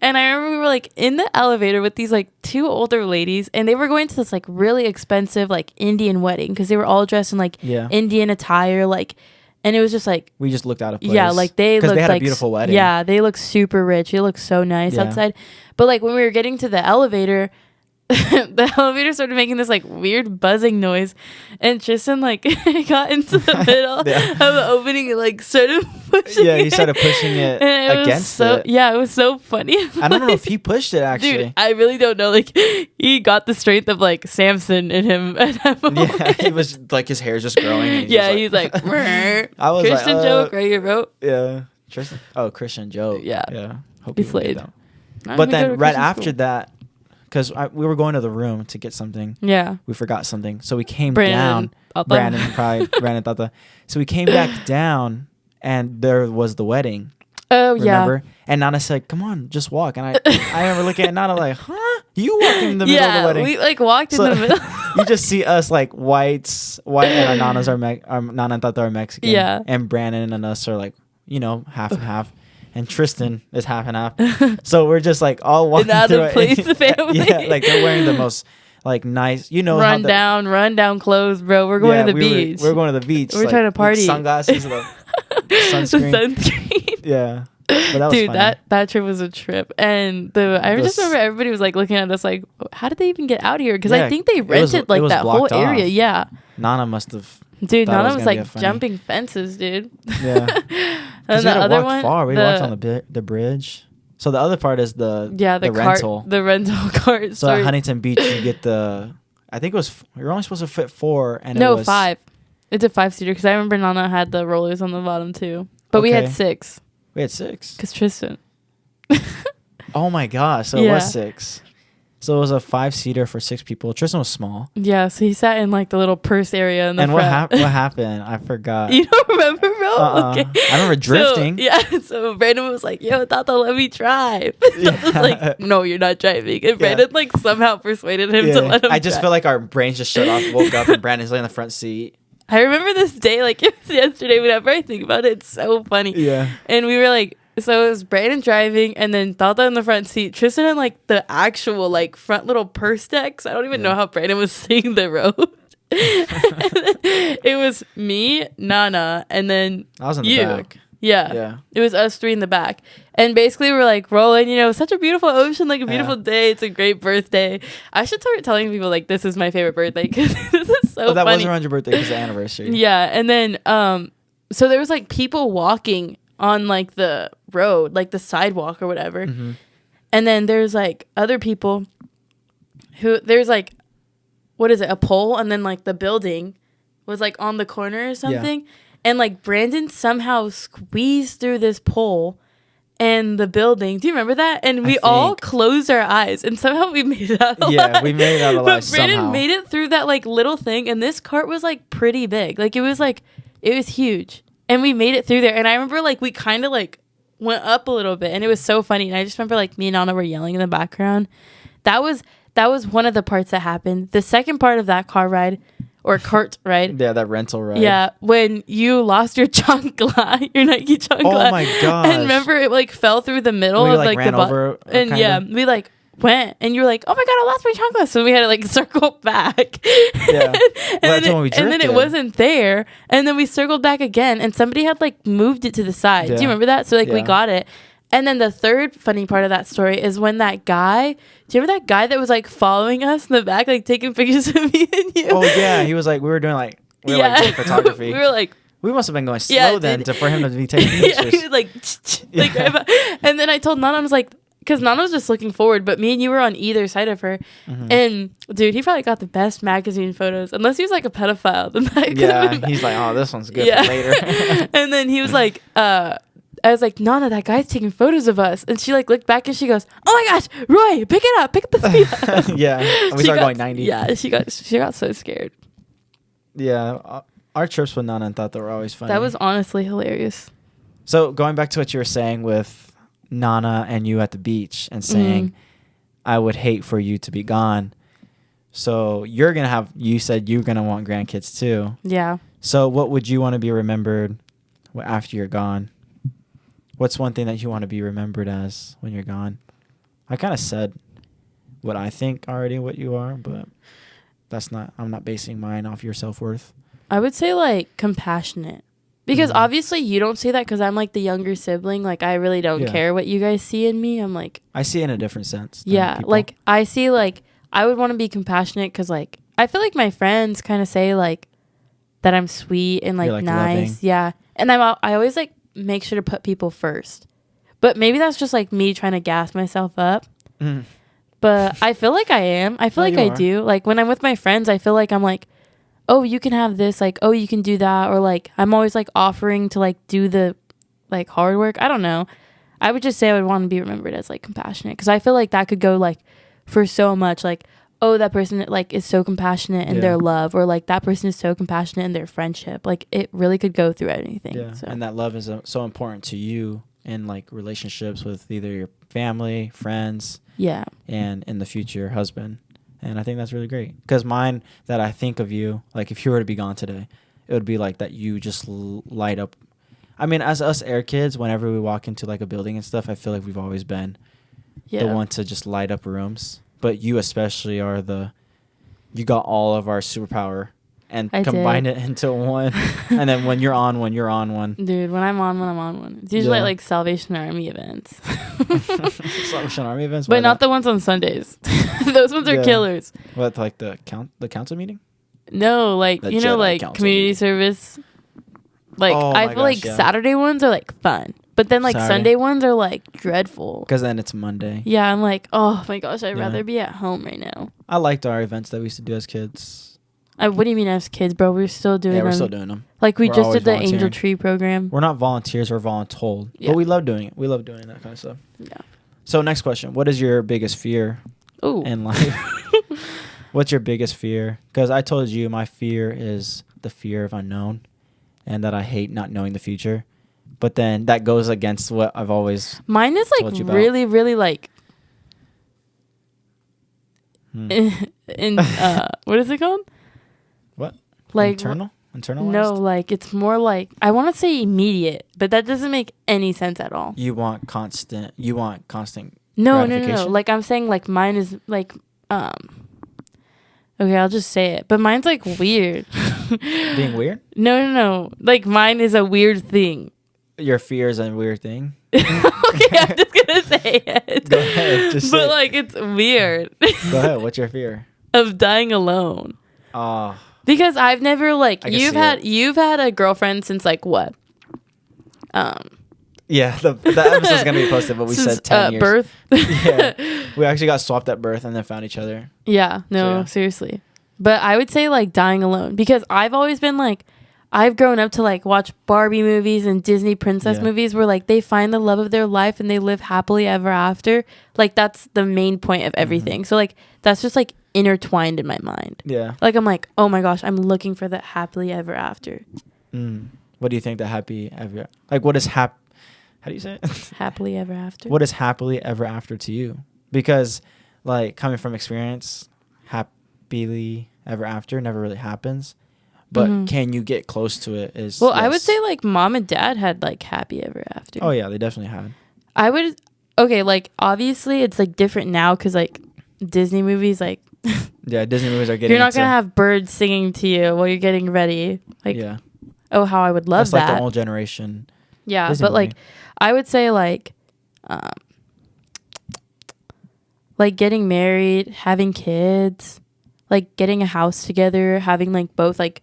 And I remember we were like in the elevator with these like 2 older ladies, and they were going to this like really expensive like Indian wedding, because they were all dressed in like Indian attire, like, and it was just like we just looked out of place. Yeah, like they looked had like a beautiful wedding. Yeah, they looked super rich. It looked so nice outside. But like when we were getting to the elevator, the elevator started making this like weird buzzing noise, and Tristan like got into the middle of the opening and like started pushing he started pushing it against it. Yeah, it was so funny. I don't know if he pushed it actually. Dude, I really don't know. Like he got the strength of like Samson in him at that moment. Yeah, he was like his hair's just growing. He's like I was Christian joke right here, bro. Yeah, Tristan. Oh, Christian joke. Yeah. Hope he slayed. But then right after that, because we were going to the room to get something. Yeah. We forgot something. So we came down. Brandon thought that. So we came back down and there was the wedding. Oh, remember? Yeah. And Nana said, come on, just walk. And I remember looking at Nana like, huh? You walk in the middle of the wedding. We like walked in the middle. You just see us like white and our Nanas are Nana and Tata are Mexican. Yeah. And Brandon and us are like, half and half. And Tristan is half and half. So we're just like all walking through it. Place family. Yeah, like they're wearing the most like nice, run down clothes, bro. We're going to the beach. We're going to the beach. We're trying to party. Sunglasses, the sunscreen. The sunscreen. Yeah. But that was dude, funny. that trip was a trip, and I just remember everybody was like looking at us like, how did they even get out here? Because I think they rented like that whole area. Yeah, Nana must have. Dude, Nana was like jumping fences, dude. Yeah, and the other one, far. We walked on the bridge. So the other part is the rental, the rental cart. So at Huntington Beach, you get I think it was you're only supposed to fit 4, and no, it was 5. It's a 5-seater because I remember Nana had the rollers on the bottom too, but we had 6. We had 6. Because Tristan. Oh my gosh. So it was 6. So it was a 5-seater for 6 people. Tristan was small. Yeah. So he sat in like the little purse area in the front. What happened? I forgot. You don't remember, bro? Okay. I remember drifting. So Brandon was like, yo, Tata, let me drive. Tata's like, no, you're not driving. And Brandon like somehow persuaded him to let him I just feel like our brains just shut off, woke up, and Brandon's like in the front seat. I remember this day like it was yesterday. Whenever I think about it, it's so funny. Yeah. And we were like, so it was Brandon driving and then Tata in the front seat. Tristan in like the actual like front little purse decks. I don't even know how Brandon was seeing the road. It was me, Nana, and then I was in the back. Yeah. It was us 3 in the back. And basically we're like rolling, such a beautiful ocean, like a beautiful day. It's a great birthday. I should start telling people like this is my favorite birthday because this is so funny. That wasn't around your birthday, it was the anniversary. Yeah. And then so there was like people walking on like the road, like the sidewalk or whatever. Mm-hmm. And then there's like other people who there's like, what is it? A pole. And then like the building was like on the corner or something. Yeah. And like Brandon somehow squeezed through this pole and the building. Do you remember that? And we all closed our eyes and somehow we made it out alive. Yeah, we made it out alive. But Brandon made it through that like little thing, and this cart was like pretty big. Like it was huge. And we made it through there. And I remember like we kind of like went up a little bit and it was so funny. And I just remember like me and Nana were yelling in the background. That was one of the parts that happened. The second part of that car ride or cart ride. Yeah, that rental ride. Yeah, when you lost your chancla, your Nike chancla. Oh my gosh. And remember it like fell through the middle of like ran the over. And yeah, we like went and you were like, oh my god, I lost my chancla. So we had to like circle back. Yeah. and then it wasn't there. And then we circled back again and somebody had like moved it to the side. Yeah. Do you remember that? So like we got it. And then the third funny part of that story is when that guy, do you remember that guy that was like following us in the back, like taking pictures of me and you? Oh yeah, he was like, we were like doing photography. We were like, we must have been going slow for him to be taking pictures. Yeah, he was like, and then I told Nana, I was like, because Nana was just looking forward, but me and you were on either side of her. Mm-hmm. And dude, he probably got the best magazine photos, unless he was like a pedophile. Then that he's like, oh, this one's good for later. And then he was like, I was like, Nana, that guy's taking photos of us. And she like looked back and she goes, oh my gosh, Roy, pick up the speed. Yeah. And we started going 90. Yeah, she got so scared. Yeah. Our trips with Nana and Tata were always funny. That was honestly hilarious. So going back to what you were saying with Nana and you at the beach and saying, I would hate for you to be gone. So you said you're going to want grandkids too. Yeah. So what would you want to be remembered after you're gone? What's one thing that you want to be remembered as when you're gone? I kind of said what I think already, what you are, but I'm not basing mine off your self-worth. I would say like compassionate. Because obviously you don't say that because I'm like the younger sibling. Like I really don't care what you guys see in me. I'm like... I see it in a different sense. Yeah. People. Like I see like I would want to be compassionate because like I feel like my friends kind of say like that I'm sweet and like nice. Loving. Yeah. And I always like make sure to put people first. But maybe that's just like me trying to gas myself up. Mm. But I feel like I am. I feel like I do. Like when I'm with my friends, I feel like I'm like, oh, you can have this. Like, oh, you can do that. Or like I'm always like offering to like do the like hard work. I don't know. I would just say I would want to be remembered as like compassionate because I feel like that could go like for so much. Like, oh, that person like is so compassionate in their love, or like that person is so compassionate in their friendship. Like, it really could go through anything. Yeah, so. and that love is so important to you in like relationships with either your family, friends, and in the future husband. And I think that's really great, because mine that I think of you, like if you were to be gone today, it would be like that you just light up. I mean, as us Air kids, whenever we walk into like a building and stuff, I feel like we've always been the one to just light up rooms. But you especially are you got all of our superpower and combine it into one. And then when you're on one, you're on one. Dude, when I'm on one. It's usually at like Salvation Army events. Salvation Army events? But not the ones on Sundays. Those ones are killers. What, like the council meeting? No, like, you know, like community meeting. Service. Like, I feel like Saturday ones are like fun. But then like Sunday ones are like dreadful. Because then it's Monday. Yeah, I'm like, oh my gosh, I'd rather be at home right now. I liked our events that we used to do as kids. What do you mean as kids, bro? We're still doing them. Yeah, we're still doing them. Like, we just did the Angel Tree program. We're not volunteers, we're voluntold. Yeah. But we love doing it. We love doing that kind of stuff. Yeah. So next question. What is your biggest fear in life? What's your biggest fear? Because I told you my fear is the fear of unknown, and that I hate not knowing the future. But then that goes against what I've always Mine is like really, really like... in what is it called? What? Like internal? No, like it's more like, I want to say immediate, but that doesn't make any sense at all. You want constant No. Like, I'm saying like mine is like okay, I'll just say it. But mine's like weird. Being weird? No. Like, mine is a weird thing. Your fear is a weird thing? Okay, I'm just gonna say it. Go ahead. But like, it's weird. Go ahead. What's your fear? Of dying alone. Because I've never like you've had a girlfriend since like what? Yeah, the episode's gonna be posted, but we said 10 years. Birth. Yeah, we actually got swapped at birth and then found each other. Yeah, no, seriously. But I would say like dying alone, because I've always been like, I've grown up to like watch Barbie movies and Disney princess movies where like they find the love of their life and they live happily ever after. Like, that's the main point of everything. So like that's just like intertwined in my mind. Yeah. Like, I'm like, oh my gosh, I'm looking for that happily ever after. What do you think the happy ever, like, what is how do you say it? Happily ever after. What is happily ever after to you? Because like, coming from experience, happily ever after never really happens. But can you get close to it? Well, I would say like mom and dad had like happy ever after. Oh yeah, they definitely had. Like obviously it's like different now, because like Disney movies, like yeah, Disney movies are getting. You're not gonna have birds singing to you while you're getting ready. Like, oh, how I would love that. That's like the old generation. Yeah, Disney but movie. Like I would say like getting married, having kids, like getting a house together, having like both like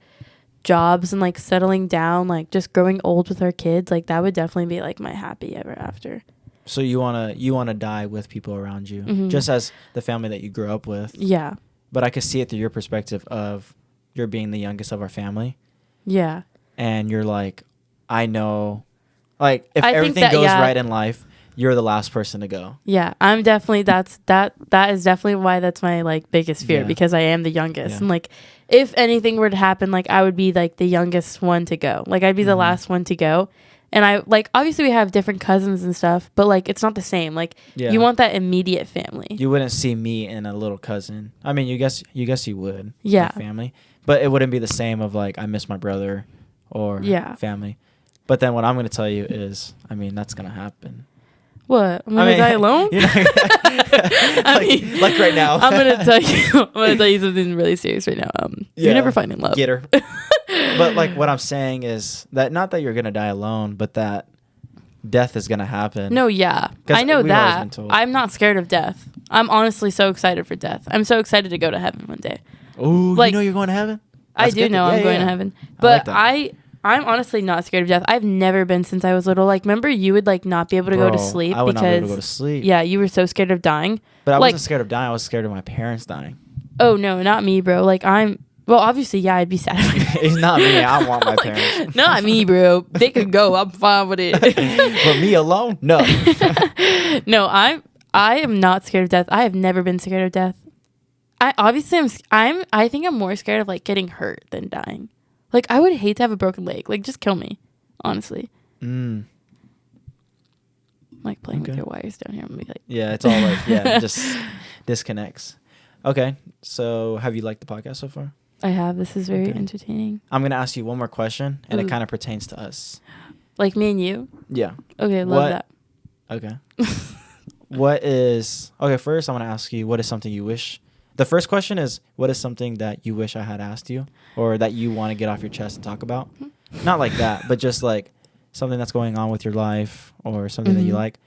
jobs and like settling down, like just growing old with our kids, like that would definitely be like my happy ever after. So you wanna die with people around you, just as the family that you grew up with. Yeah. But I could see it through your perspective of you're being the youngest of our family. Yeah. And you're like, I know, like if everything goes right in life, you're the last person to go. Yeah, I'm definitely that is definitely why that's my like biggest fear, because I am the youngest. And like if anything were to happen, like I would be like the youngest one to go. Like I'd be the last one to go. And I like, obviously we have different cousins and stuff, but like it's not the same. Like you want that immediate family. You wouldn't see me and a little cousin. I mean, you guess you would. Yeah. Like family. But it wouldn't be the same of like I miss my brother or family. But then what I'm going to tell you is, I mean, that's going to happen. What? I'm gonna die alone? You know, like right now. I'm gonna tell you something really serious right now. You're never finding love. Get her. But like what I'm saying is that not that you're gonna die alone, but that death is gonna happen. No, yeah. I know that. I'm not scared of death. I'm honestly so excited for death. I'm so excited to go to heaven one day. Oh, like, you know you're going to heaven? That's I do know I'm going to heaven. But I'm honestly not scared of death. I've never been since I was little. Like, remember you would like not be able to go to sleep I would not be able to go to sleep. Yeah, you were so scared of dying. But I wasn't scared of dying. I was scared of my parents dying. Oh no, not me, bro. Like obviously, I'd be sad. It's not me. I want my parents. Not me, bro. They could go. I'm fine with it. But me alone? No. No, I am not scared of death. I have never been scared of death. I think I'm more scared of like getting hurt than dying. Like I would hate to have a broken leg. Like just kill me, honestly. Like playing with your wires down here. I'm gonna be like, yeah, it's all like just disconnects. Okay, so have you liked the podcast so far? I have. This is very entertaining. I'm gonna ask you one more question, and it kind of pertains to us. Like me and you. Yeah. Okay, love that. Okay. First I'm gonna ask you, what is something you wish? The first question is, what is something that you wish I had asked you, or that you want to get off your chest and talk about? Not like that, but just like something that's going on with your life, or something that you like.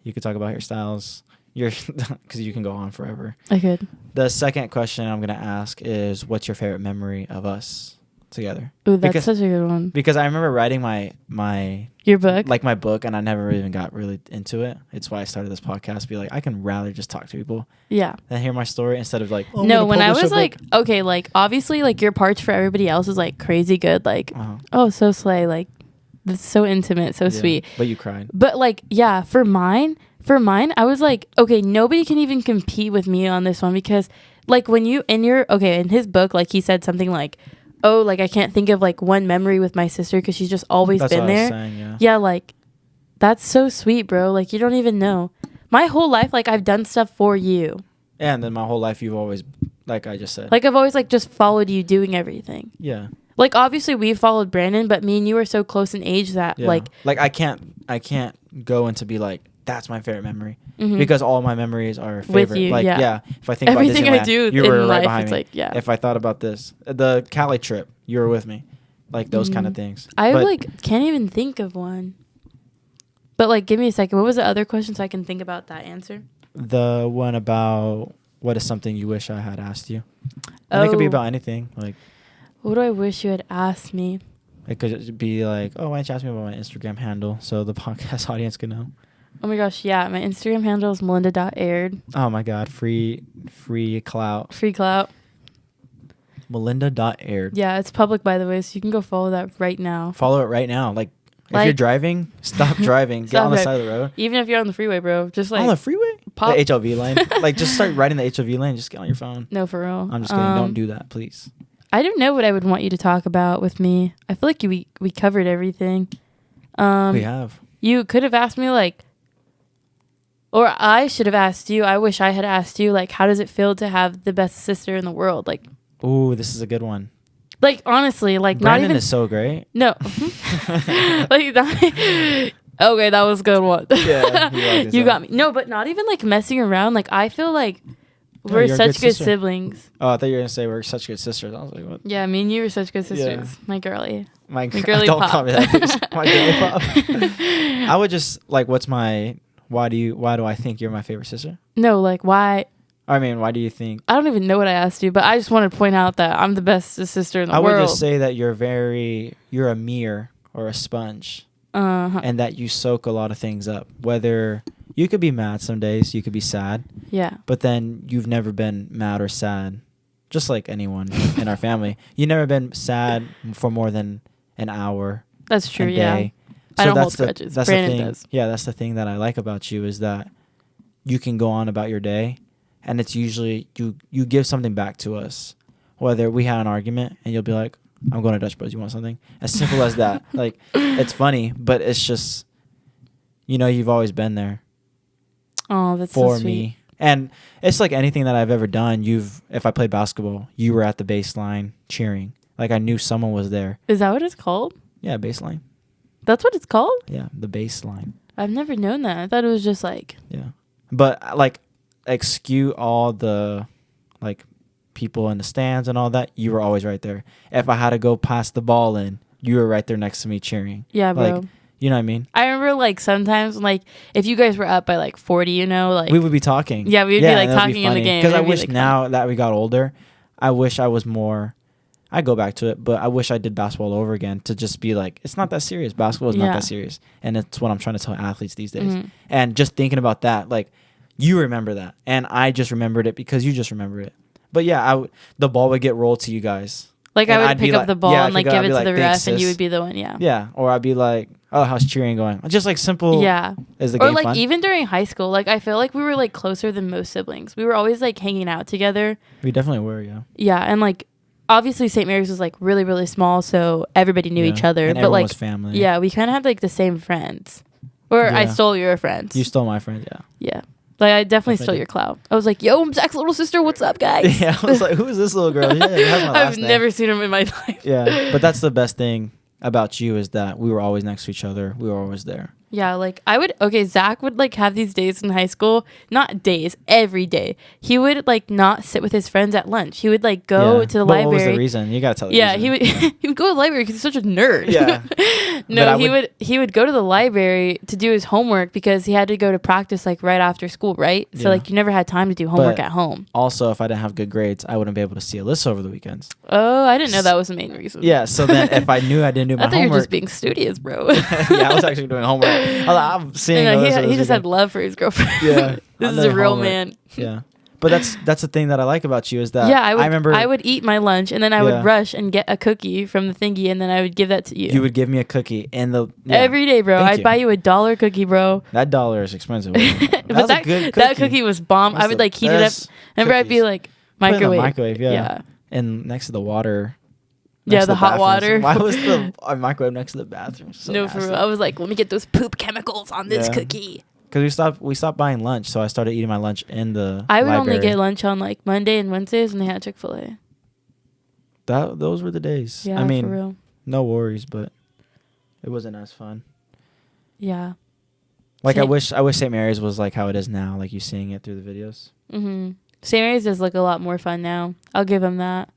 You could talk about your styles, because you can go on forever. I could. The second question I'm gonna ask is, what's your favorite memory of us together? Ooh, that's such a good one. Because I remember writing my your book, like my book, and I never even got really into it. It's why I started this podcast. Be like, I can rather just talk to people, than hear my story instead of like. No, when I was like, okay, like obviously, like your parts for everybody else is like crazy good, like oh so slay, like it's so intimate, so sweet. But you cried. But like for mine, I was like, okay, nobody can even compete with me on this one, because like when you in his book, like he said something like, oh, like I can't think of like one memory with my sister because she's just always been there. Saying, yeah, like that's so sweet, bro. Like you don't even know. My whole life, like I've done stuff for you. Yeah, and then my whole life, you've always, like I just said, like I've always like just followed you doing everything. Yeah. Like obviously we followed Brandon, but me and you are so close in age that like I can't go into be like, that's my favorite memory, because all my memories are favorite. With you, like if I think everything about Disneyland, I do you were in right life, behind it's me. like If I thought about this, the Cali trip, you were with me, like those kind of things. I like can't even think of one. But like, give me a second. What was the other question so I can think about that answer? The one about what is something you wish I had asked you. And it could be about anything. Like, what do I wish you had asked me? It could be like, oh, why don't you ask me about my Instagram handle so the podcast audience can know? Oh my gosh, yeah. My Instagram handle is Melinda.Aird. Oh my God. Free clout. Free clout. Melinda.Aird. Yeah, it's public, by the way, so you can go follow that right now. Follow it right now. Like if you're driving, stop driving. Get on the side of the road. Even if you're on the freeway, bro. Just like on the freeway? Pop. The HOV lane. Like just start riding the HOV lane. Just get on your phone. No, for real. I'm just kidding. Don't do that, please. I don't know what I would want you to talk about with me. I feel like we covered everything. We have. You could have asked me like, or I should have asked you. I wish I had asked you like, how does it feel to have the best sister in the world? Like, ooh, this is a good one. Like honestly, like Brandon not even is so great. No, like okay, that was a good one. Yeah, you got me. No, but not even like messing around. Like I feel like we're such good siblings. Oh, I thought you were gonna say we're such good sisters. I was like, what? Yeah, me and you were such good sisters. Yeah. My girly. My girly don't pop. Call me that, please. My girly pop. I would just like, why do I think you're my favorite sister? No, like why? I mean, why do you think? I don't even know what I asked you, but I just want to point out that I'm the best sister in the world. I would just say that you're a mirror or a sponge, and that you soak a lot of things up. Whether you could be mad some days, you could be sad. Yeah. But then you've never been mad or sad, just like anyone in our family. You've never been sad for more than an hour. That's true. Yeah. So I don't hold grudges. That's Brandon the thing. does. Yeah, that's the thing that I like about you is that you can go on about your day. And it's usually you give something back to us, whether we had an argument and you'll be like, I'm going to Dutch Bros. You want something? As simple as that. Like, it's funny, but it's just, you've always been there. Oh, that's for so sweet. Me. And it's like anything that I've ever done. If I played basketball, you were at the baseline cheering. Like I knew someone was there. Is that what it's called? Yeah, baseline. That's what it's called? Yeah, the baseline. I've never known that. I thought it was just like. Yeah, but like. Excuse all the like people in the stands and all that, you were always right there. If I had to go pass the ball in, you were right there next to me cheering. Yeah, bro. Like, you know what I mean? I remember like sometimes like if you guys were up by like 40, like we would be talking. Yeah, we would be like talking in the game. Because I wish now that we got older, I wish I was more. I go back to it, but I wish I did basketball over again to just be like, it's not that serious. Basketball is not that serious, and it's what I'm trying to tell athletes these days. Mm-hmm. And just thinking about that, like. You remember that, and I just remembered it because you just remembered it. But yeah, the ball would get rolled to you guys. Like I would pick up the ball and like give it to the ref, and you would be the one. Yeah. Yeah, or I'd be like, Oh, how's cheering going? Just like simple. Yeah. Is the game or like fun? even during high school, like I feel like we were like closer than most siblings. We were always like hanging out together. We definitely were, yeah. Yeah, and like obviously St. Mary's was like really really small, so everybody knew each other. And but like was family. Yeah, we kind of had like the same friends. Or I stole your friends. You stole my friends, yeah. Yeah. Like I definitely stole your clout. I was like, "Yo, I'm Zach's little sister. What's up, guys?" Yeah, I was like, "Who's this little girl?" Yeah, it has my last I've name. never seen him in my life. Yeah, but that's the best thing about you is that we were always next to each other. We were always there. Yeah, like Zach would like have these days in high school, not days, every day. He would like not sit with his friends at lunch. He would like go to the library. What was the reason? You gotta tell the reason. He would he would go to the library because he's such a nerd. Yeah. No, he would go to the library to do his homework because he had to go to practice like right after school, right? So like you never had time to do homework at home. Also, if I didn't have good grades, I wouldn't be able to see Alyssa over the weekends. Oh, I didn't know that was the main reason. Yeah, so then if I knew I didn't do my homework, you were just being studious, bro. Yeah, I was actually doing homework. I'm seeing. He just had love for his girlfriend. Yeah, this is a real man. Yeah. But that's the thing that I like about you is that I would eat my lunch and then I would rush and get a cookie from the thingy and then I would give that to you. You would give me a cookie every day, bro. I'd buy you $1 cookie, bro. That $1 is expensive. But that cookie was bomb. I would like heat it up. Remember, I'd be like microwave. Yeah. And next to the water. The hot water. Why was the microwave next to the bathroom? So no, for real. I was like, let me get those poop chemicals on this cookie. Because we stopped buying lunch, so I started eating my lunch in the I would library. only get lunch on like Monday and Wednesdays when they had Chick-fil-A. Those were the days. Yeah, I mean, for real. No worries, but it wasn't as fun. Yeah. Like I wish St. Mary's was like how it is now, like you seeing it through the videos. Mm-hmm. St. Mary's does look a lot more fun now. I'll give them that.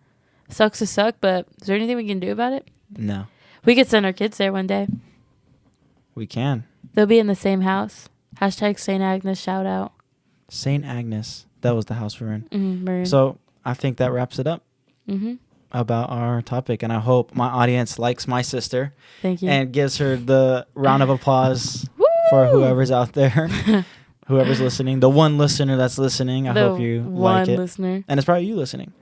Sucks to suck, but is there anything we can do about it? No. We could send our kids there one day. We can. They'll be in the same house. Hashtag St. Agnes shout out. St. Agnes. That was the house we're in. Mm-hmm, so I think that wraps it up about our topic. And I hope my audience likes my sister. Thank you. And gives her the round of applause for whoever's out there. Whoever's listening. The one listener that's listening. I hope you like it. One listener. And it's probably you listening.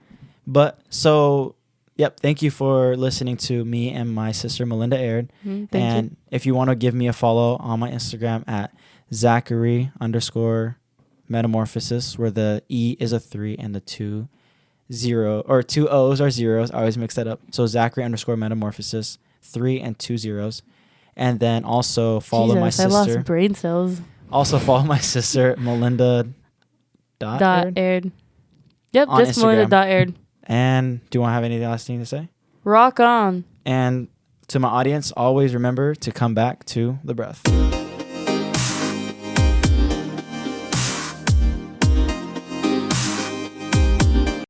But thank you for listening to me and my sister Melinda Aird. Thank you. If you want to give me a follow on my Instagram at Zachary_Metamorphosis, where the E is a 3 and the 2 O's are zeros. I always mix that up. So Zachary_Metamorphosis, 3 and 2 zeros. And then also follow my sister. I lost brain cells. Also follow my sister Melinda Aird. Yep, on just Instagram. Melinda Aird. And do you want to have any last thing to say? Rock on. And to my audience, always remember to come back to the breath.